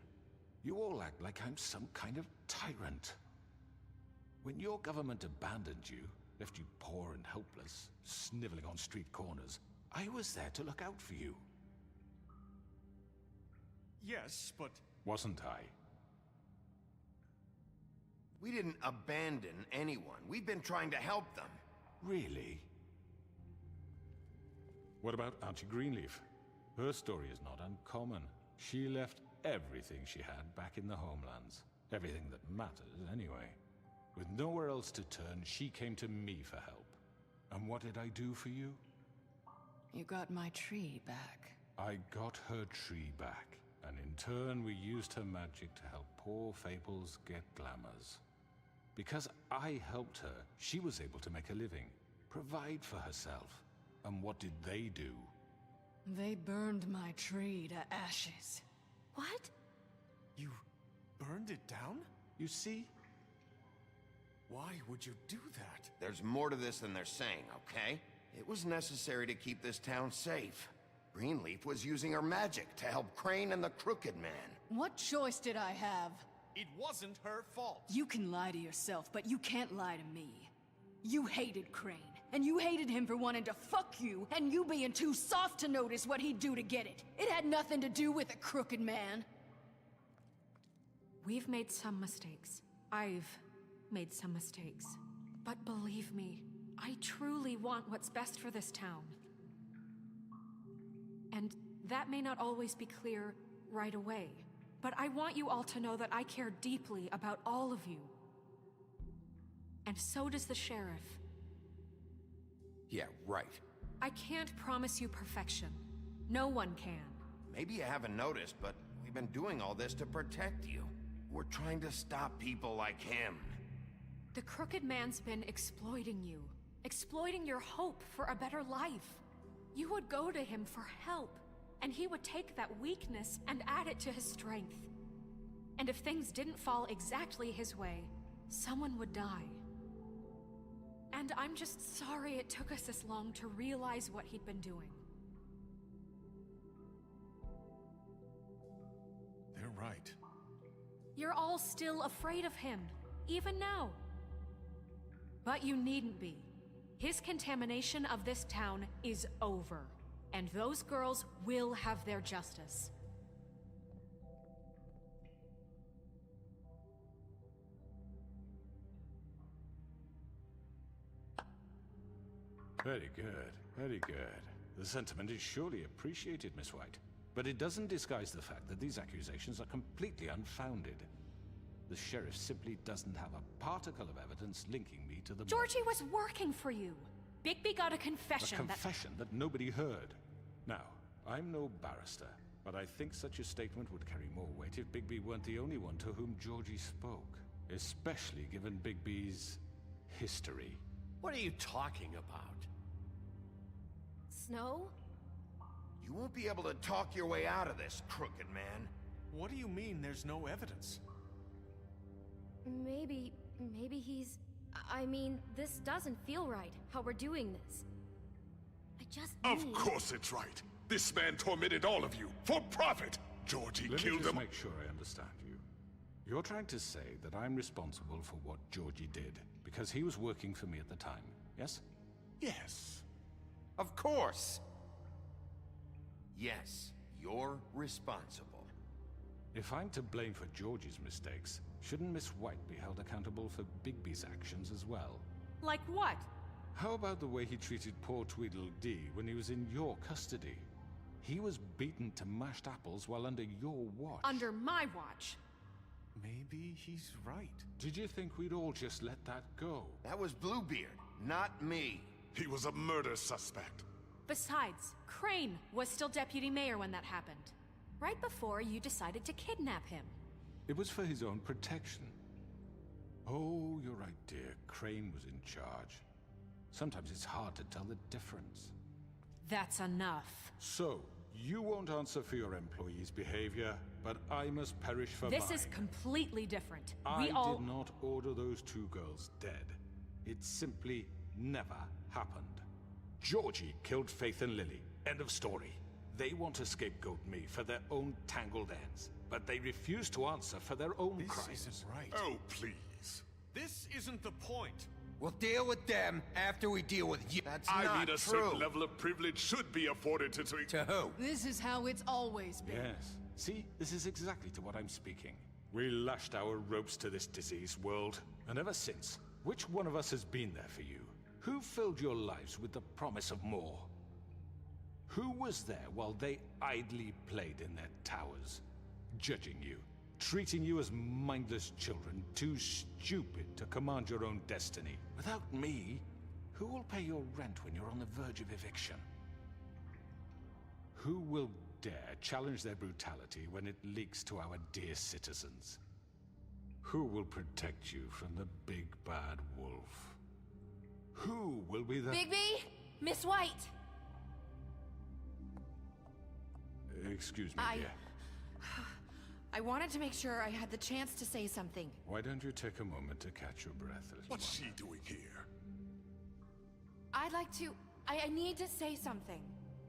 You all act like I'm some kind of tyrant. When your government abandoned you, left you poor and helpless, sniveling on street corners, I was there to look out for you. Yes, but... Wasn't I? We didn't abandon anyone. We've been trying to help them. Really? What about Auntie Greenleaf? Her story is not uncommon. She left everything she had back in the homelands. Everything that matters, anyway. With nowhere else to turn, she came to me for help. And what did I do for you? You got my tree back. I got her tree back, and in turn we used her magic to help poor Fables get glamours. Because I helped her, she was able to make a living, provide for herself. And what did they do? They burned my tree to ashes. What? You burned it down? You see? Why would you do that? There's more to this than they're saying, okay? It was necessary to keep this town safe. Greenleaf was using her magic to help Crane and the Crooked Man. What choice did I have? It wasn't her fault. You can lie to yourself, but you can't lie to me. You hated Crane, and you hated him for wanting to fuck you, and you being too soft to notice what he'd do to get it. It had nothing to do with the Crooked Man. We've made some mistakes. I've made some mistakes. But believe me, I truly want what's best for this town. And that may not always be clear right away, but I want you all to know that I care deeply about all of you. And so does the sheriff. Yeah, right. I can't promise you perfection. No one can. Maybe you haven't noticed, but we've been doing all this to protect you. We're trying to stop people like him. The Crooked Man's been exploiting you. exploiting your hope for a better life. You would go to him for help, and he would take that weakness and add it to his strength. And if things didn't fall exactly his way, someone would die. And I'm just sorry it took us this long to realize what he'd been doing. They're right. You're all still afraid of him, even now. But you needn't be. His contamination of this town is over, and those girls will have their justice. Very good, very good. The sentiment is surely appreciated, Miss White. But it doesn't disguise the fact that these accusations are completely unfounded. The sheriff simply doesn't have a particle of evidence linking me to the... Georgie was working for you. Bigby got a confession A confession that nobody heard. Now, I'm no barrister, but I think such a statement would carry more weight if Bigby weren't the only one to whom Georgie spoke. Especially given Bigby's history. What are you talking about? Snow? You won't be able to talk your way out of this, crooked man. What do you mean there's no evidence? Maybe he's... I mean, this doesn't feel right, how we're doing this. I just Of course it's right. This man tormented all of you, for profit! Georgie Let killed me just him. make sure I understand you. You're trying to say that I'm responsible for what Georgie did, because he was working for me at the time, yes? Yes. Of course! Yes, you're responsible. If I'm to blame for Georgie's mistakes, shouldn't Miss White be held accountable for Bigby's actions as well? Like what? How about the way he treated poor Tweedledee when he was in your custody? He was beaten to mashed apples while under your watch. Under my watch. Maybe he's right. Did you think we'd all just let that go? That was Bluebeard, not me. He was a murder suspect. Besides, Crane was still deputy mayor when that happened. Right before you decided to kidnap him. It was for his own protection. Oh, you're right, dear. Crane was in charge. Sometimes it's hard to tell the difference. That's enough. So, you won't answer for your employees' behavior, but I must perish for mine. This is completely different. I We all... did not order those two girls dead. It simply never happened. Georgie killed Faith and Lily. End of story. They want to scapegoat me for their own tangled ends, but they refuse to answer for their own crimes. This isn't right. Oh, please. This isn't the point. We'll deal with them after we deal with you. That's I not mean, a true. certain level of privilege should be afforded to... To who? This is how it's always been. Yes. See, this is exactly to what I'm speaking. We lashed our ropes to this diseased world, and ever since, which one of us has been there for you? Who filled your lives with the promise of more? Who was there while they idly played in their towers, judging you, treating you as mindless children, too stupid to command your own destiny? Without me, who will pay your rent when you're on the verge of eviction? Who will dare challenge their brutality when it leaks to our dear citizens? Who will protect you from the big bad wolf? Who will be the... Bigby! Miss White! Excuse me, dear. I wanted to make sure I had the chance to say something. Why don't you take a moment to catch your breath, little What's one? she doing here? I'd like to... I need to say something.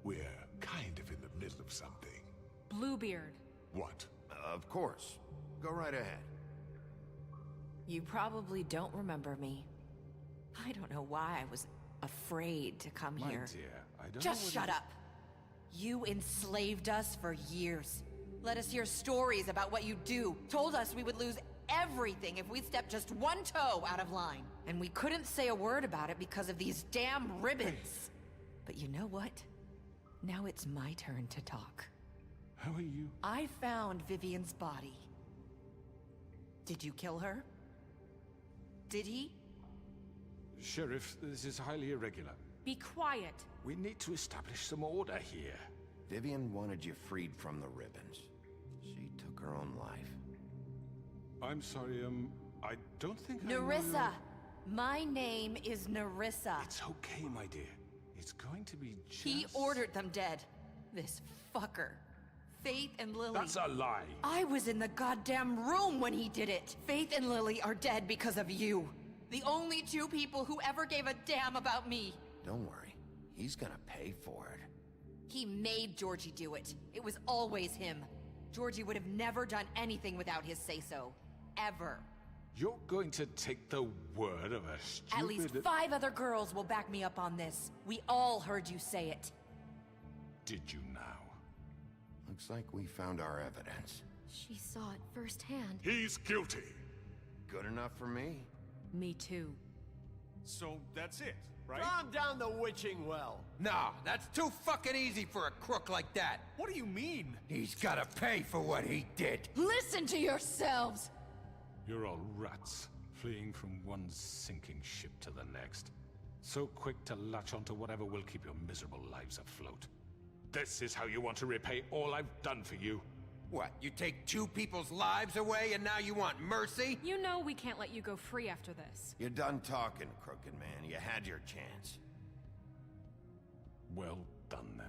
We're kind of in the middle of something. Bluebeard. What? Of course. Go right ahead. You probably don't remember me. I don't know why I was afraid to come My here. dear, I don't know Just what shut it- up. You enslaved us for years. Let us hear stories about what you do. Told us we would lose everything if we stepped just one toe out of line. And we couldn't say a word about it because of these damn ribbons. But you know what? Now it's my turn to talk. How are you? I found Vivian's body. Did you kill her? Did he? Sheriff, this is highly irregular. Be quiet. We need to establish some order here. Vivian wanted you freed from the ribbons. She took her own life. I'm sorry, I don't think I know Nerissa! My name is Nerissa. It's okay, my dear. It's going to be just... He ordered them dead. This fucker. Faith and Lily. That's a lie. I was in the goddamn room when he did it. Faith and Lily are dead because of you. The only two people who ever gave a damn about me. Don't worry. He's gonna pay for it. He made Georgie do it. It was always him. Georgie would have never done anything without his say-so. Ever. You're going to take the word of a stupid... At least 5 other girls will back me up on this. We all heard you say it. Did you now? Looks like we found our evidence. She saw it firsthand. He's guilty. Good enough for me. Me too. So that's it, right? Calm down the witching well. Nah, that's too fucking easy for a crook like that. What do you mean? He's gotta pay for what he did. Listen to yourselves! You're all rats, fleeing from one sinking ship to the next. So quick to latch onto whatever will keep your miserable lives afloat. This is how you want to repay all I've done for you? What, you take 2 people's lives away and now you want mercy? You know we can't let you go free after this. You're done talking, Crooked Man. You had your chance. Well done, then.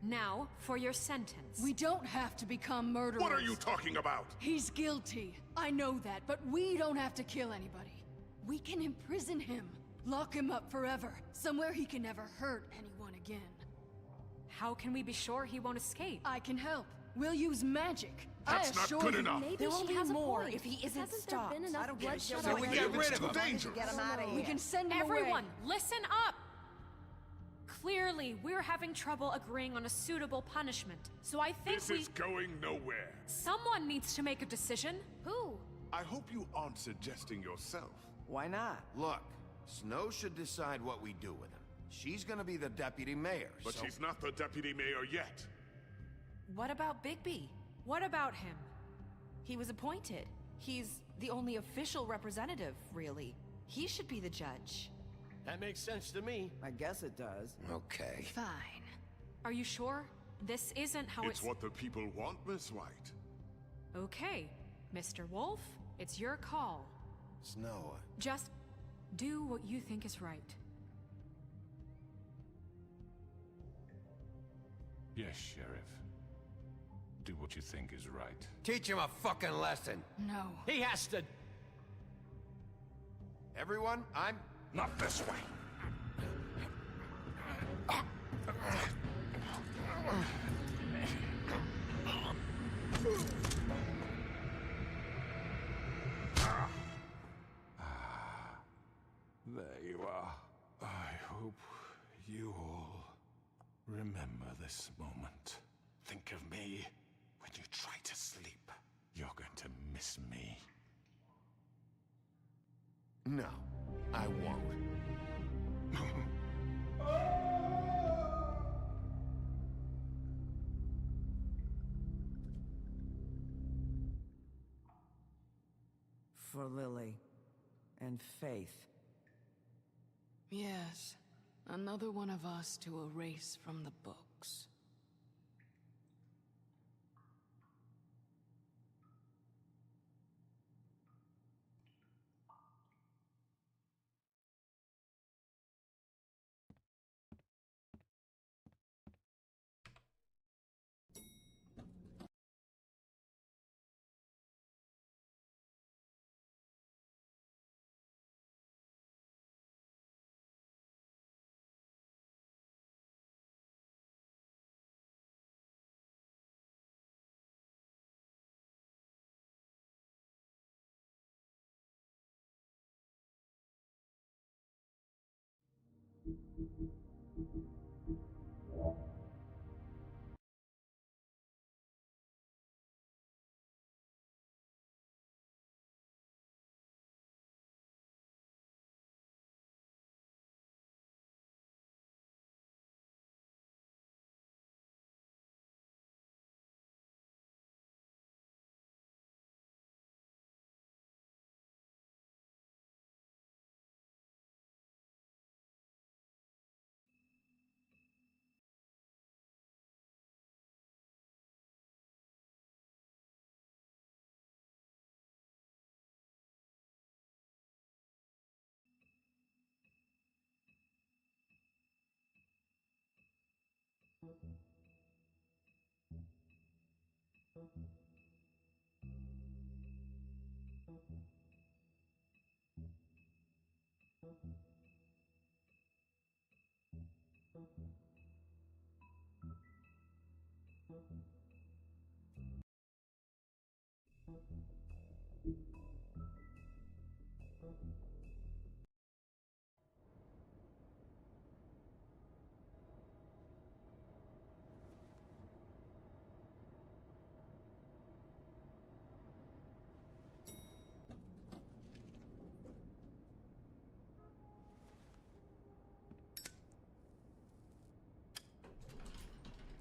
Now, for your sentence. We don't have to become murderers. What are you talking about? He's guilty. I know that, but we don't have to kill anybody. We can imprison him. Lock him up forever. Somewhere he can never hurt anyone again. How can we be sure he won't escape? I can help. We'll use magic. That's not good enough. Maybe There will she be has a more point. if he isn't Hasn't stopped. there been enough I don't give a shit bloodshed what we we get do. rid of him. Too dangerous. Get him out of here. We can send him Everyone, away. listen up! Clearly, we're having trouble agreeing on a suitable punishment, so I think This is going nowhere. someone needs to make a decision. Who? I hope you aren't suggesting yourself. Why not? Look, Snow should decide what we do with him. She's gonna be the deputy mayor, But so... she's not the deputy mayor yet. What about Bigby? What about him? He was appointed. He's the only official representative, really. He should be the judge. That makes sense to me. I guess it does. Okay. Fine. Are you sure? This isn't how It's what the people want, Miss White. Okay, Mr. Wolf, it's your call. Snow, Just do what you think is right. Yes, Sheriff. Do what you think is right. Teach him a fucking lesson. No. He has to... everyone, I'm... Not this way. There you are. I hope you all remember this moment. Think of me when you try to sleep. You're going to miss me. No, I won't. For Lily and Faith. Yes. Another one of us to erase from the books.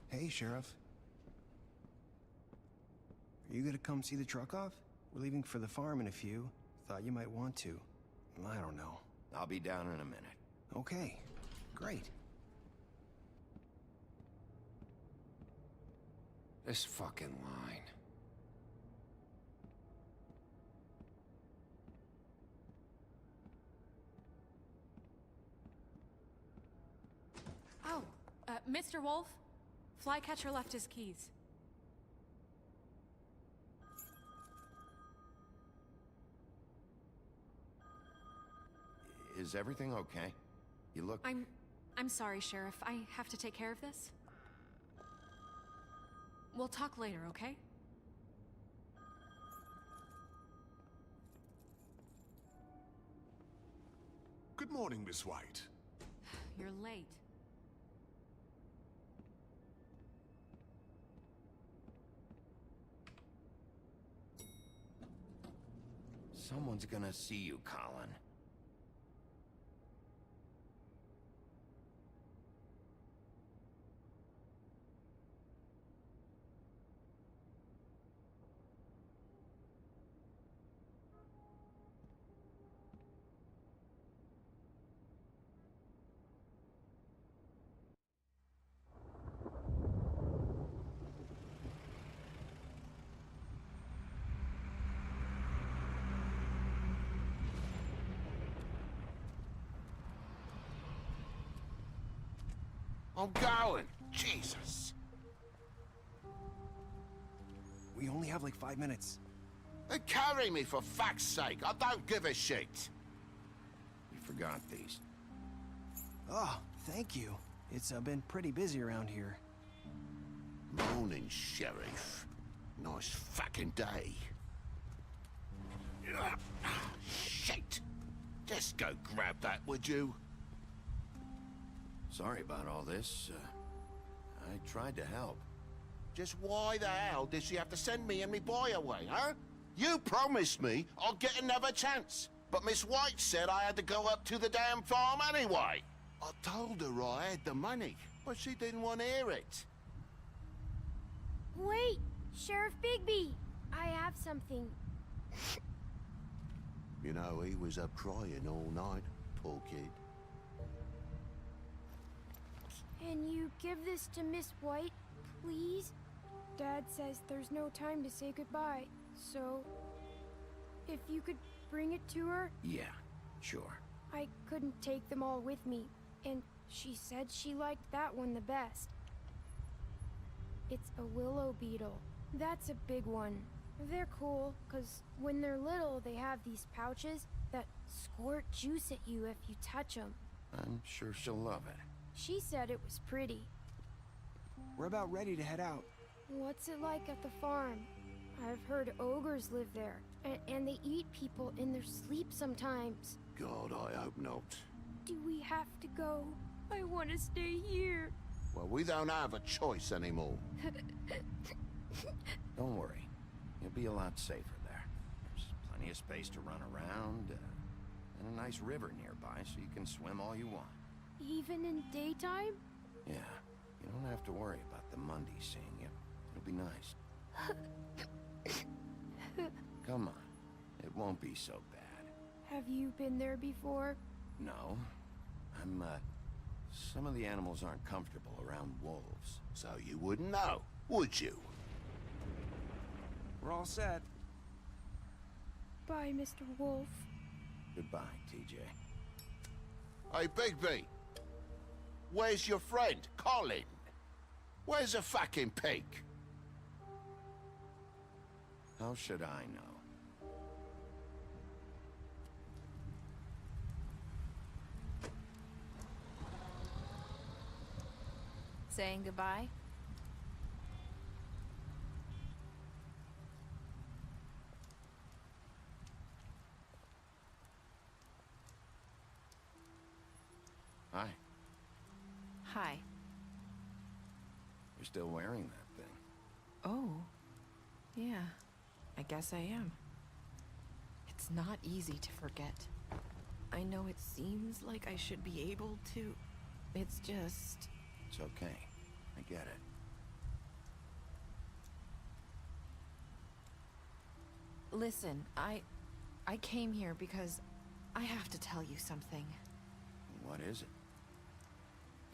Hey, Sheriff. Are you gonna come see the truck off? We're leaving for the farm in a few. Thought you might want to. I don't know. I'll be down in a minute. Okay, great. This fucking line. Oh, Mr. Wolf? Flycatcher left his keys. Is everything okay? You look... I'm sorry, Sheriff. I have to take care of this. We'll talk later, okay? Good morning, Miss White. You're late. Someone's gonna see you, Colin. I'm going. Jesus. We only have like 5 minutes. Then carry me for fuck's sake. I don't give a shit. You forgot these. Oh, thank you. It's been pretty busy around here. Morning, Sheriff. Nice fucking day. Shit. Just go grab that, would you? Sorry about all this. I tried to help. Just why the hell did she have to send me and me boy away, huh? You promised me I'd get another chance. But Miss White said I had to go up to the damn farm anyway. I told her I had the money, but she didn't want to hear it. Wait! Sheriff Bigby! I have something. You know, he was up crying all night, poor kid. Can you give this to Miss White, please? Dad says there's no time to say goodbye, so... if you could bring it to her? Yeah, sure. I couldn't take them all with me, and she said she liked that one the best. It's a willow beetle. That's a big one. They're cool, 'cause when they're little, they have these pouches that squirt juice at you if you touch them. I'm sure she'll love it. She said it was pretty. We're about ready to head out. What's it like at the farm? I've heard ogres live there, and they eat people in their sleep sometimes. God, I hope not. Do we have to go? I want to stay here. Well, we don't have a choice anymore. Don't worry. You'll be a lot safer there. There's plenty of space to run around, and a nice river nearby so you can swim all you want. Even in daytime? Yeah, you don't have to worry about the Mundy seeing you. It'll be nice. Come on. It won't be so bad. Have you been there before? No. Some of the animals aren't comfortable around wolves. So you wouldn't know, would you? We're all set. Bye, Mr. Wolf. Goodbye, TJ. Hey, Bigby. Where's your friend, Colin? Where's the fucking pig? How should I know? Saying goodbye? Hi. Hi. You're still wearing that thing. Oh. Yeah. I guess I am. It's not easy to forget. I know it seems like I should be able to. It's just... It's okay. I get it. Listen, I came here because I have to tell you something. What is it?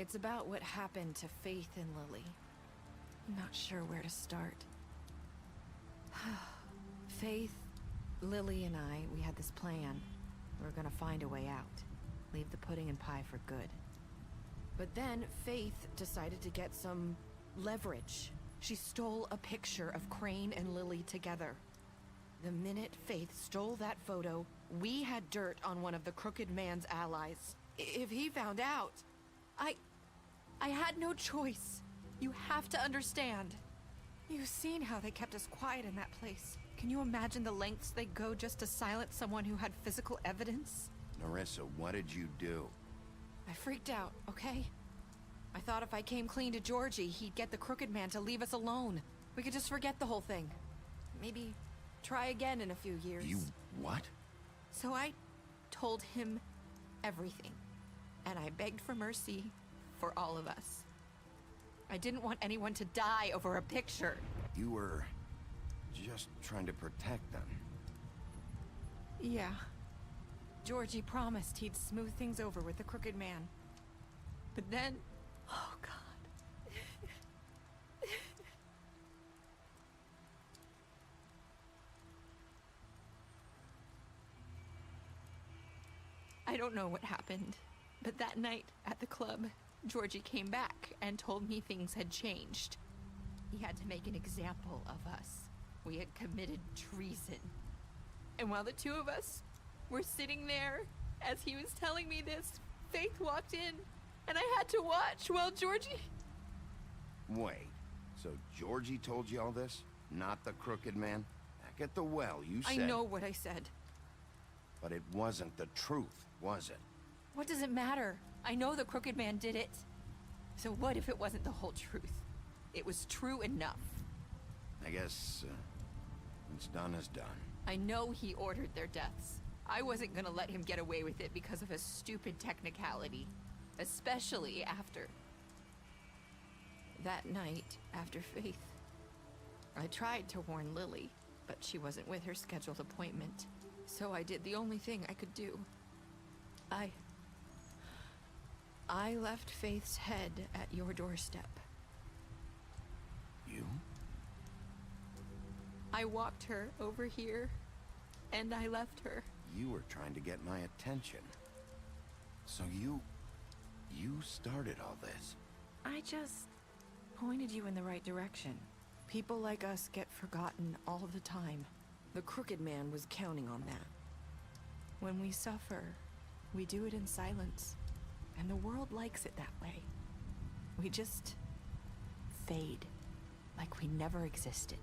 It's about what happened to Faith and Lily. I'm not sure where to start. Faith, Lily, and we had this plan. We were gonna find a way out. Leave the pudding and pie for good. But then Faith decided to get some leverage. She stole a picture of Crane and Lily together. The minute Faith stole that photo, we had dirt on one of the Crooked Man's allies. If he found out, I had no choice. You have to understand. You've seen how they kept us quiet in that place. Can you imagine the lengths they go just to silence someone who had physical evidence? Nerissa, what did you do? I freaked out, okay? I thought if I came clean to Georgie, he'd get the Crooked Man to leave us alone. We could just forget the whole thing. Maybe try again in a few years. You what? So I told him everything. And I begged for mercy for all of us. I didn't want anyone to die over a picture. You were just trying to protect them. Yeah. Georgie promised he'd smooth things over with the Crooked Man. But then... Oh, God. I don't know what happened, but that night at the club, Georgie came back and told me things had changed. He had to make an example of us. We had committed treason. And while the two of us were sitting there, as he was telling me this, Faith walked in, and I had to watch while Georgie... Wait, so Georgie told you all this? Not the Crooked Man? Back at the well, you said... I know what I said. But it wasn't the truth, was it? What does it matter? I know the Crooked Man did it. So what if it wasn't the whole truth? It was true enough. I guess, what's done is done. I know he ordered their deaths. I wasn't gonna let him get away with it because of a stupid technicality. Especially after... that night, after Faith. I tried to warn Lily, but she wasn't with her scheduled appointment. So I did the only thing I could do. I left Faith's head at your doorstep. You? I walked her over here, and I left her. You were trying to get my attention. So you started all this. I just pointed you in the right direction. People like us get forgotten all the time. The Crooked Man was counting on that. When we suffer, we do it in silence. And the world likes it that way. We just fade, like we never existed.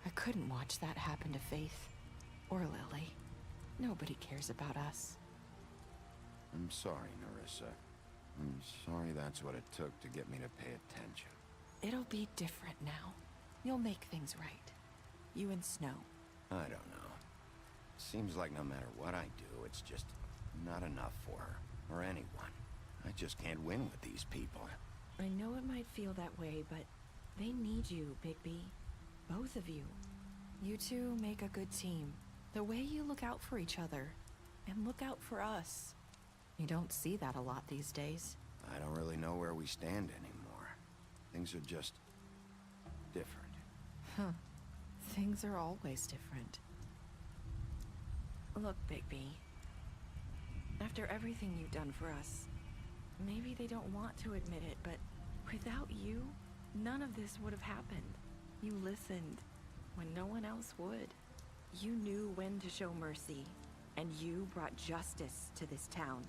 I couldn't watch that happen to Faith, or Lily. Nobody cares about us. I'm sorry, Nerissa. I'm sorry that's what it took to get me to pay attention. It'll be different now. You'll make things right. You and Snow. I don't know. Seems like no matter what I do, it's just not enough for her. Or anyone. I just can't win with these people. I know it might feel that way, but they need you, Bigby. Both of you. You two make a good team. The way you look out for each other, and look out for us. You don't see that a lot these days. I don't really know where we stand anymore. Things are just... different. Huh. Things are always different. Look, Bigby. After everything you've done for us, maybe they don't want to admit it, but Without you, none of this would have happened. You listened when no one else would. You knew when to show mercy, and you brought justice to this town.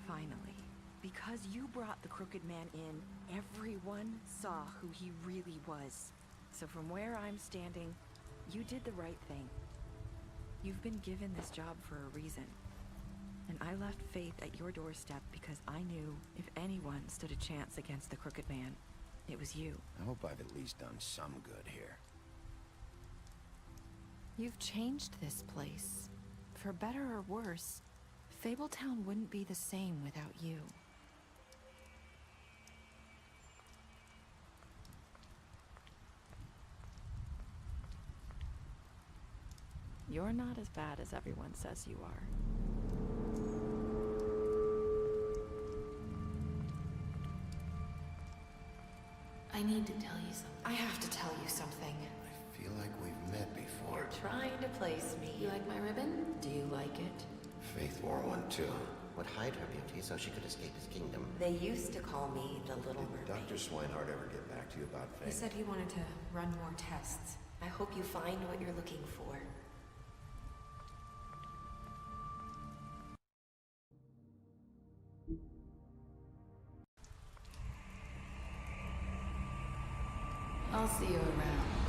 Finally. Because you brought the Crooked Man in, everyone saw who he really was. So from where I'm standing, you did the right thing. You've been given this job for a reason. And I left Faith at your doorstep because I knew if anyone stood a chance against the Crooked Man, it was you. I hope I've at least done some good here. You've changed this place. For better or worse, Fabletown wouldn't be the same without you. You're not as bad as everyone says you are. I need to tell you something. I have to tell you something. I feel like we've met before. You're trying to place me. You like my ribbon? Do you like it? Faith wore one too. Would hide her beauty so she could escape his kingdom. They used to call me the Little Mermaid. Did Dr. Swinehart ever get back to you about Faith? He said he wanted to run more tests. I hope you find what you're looking for. I'll see you around.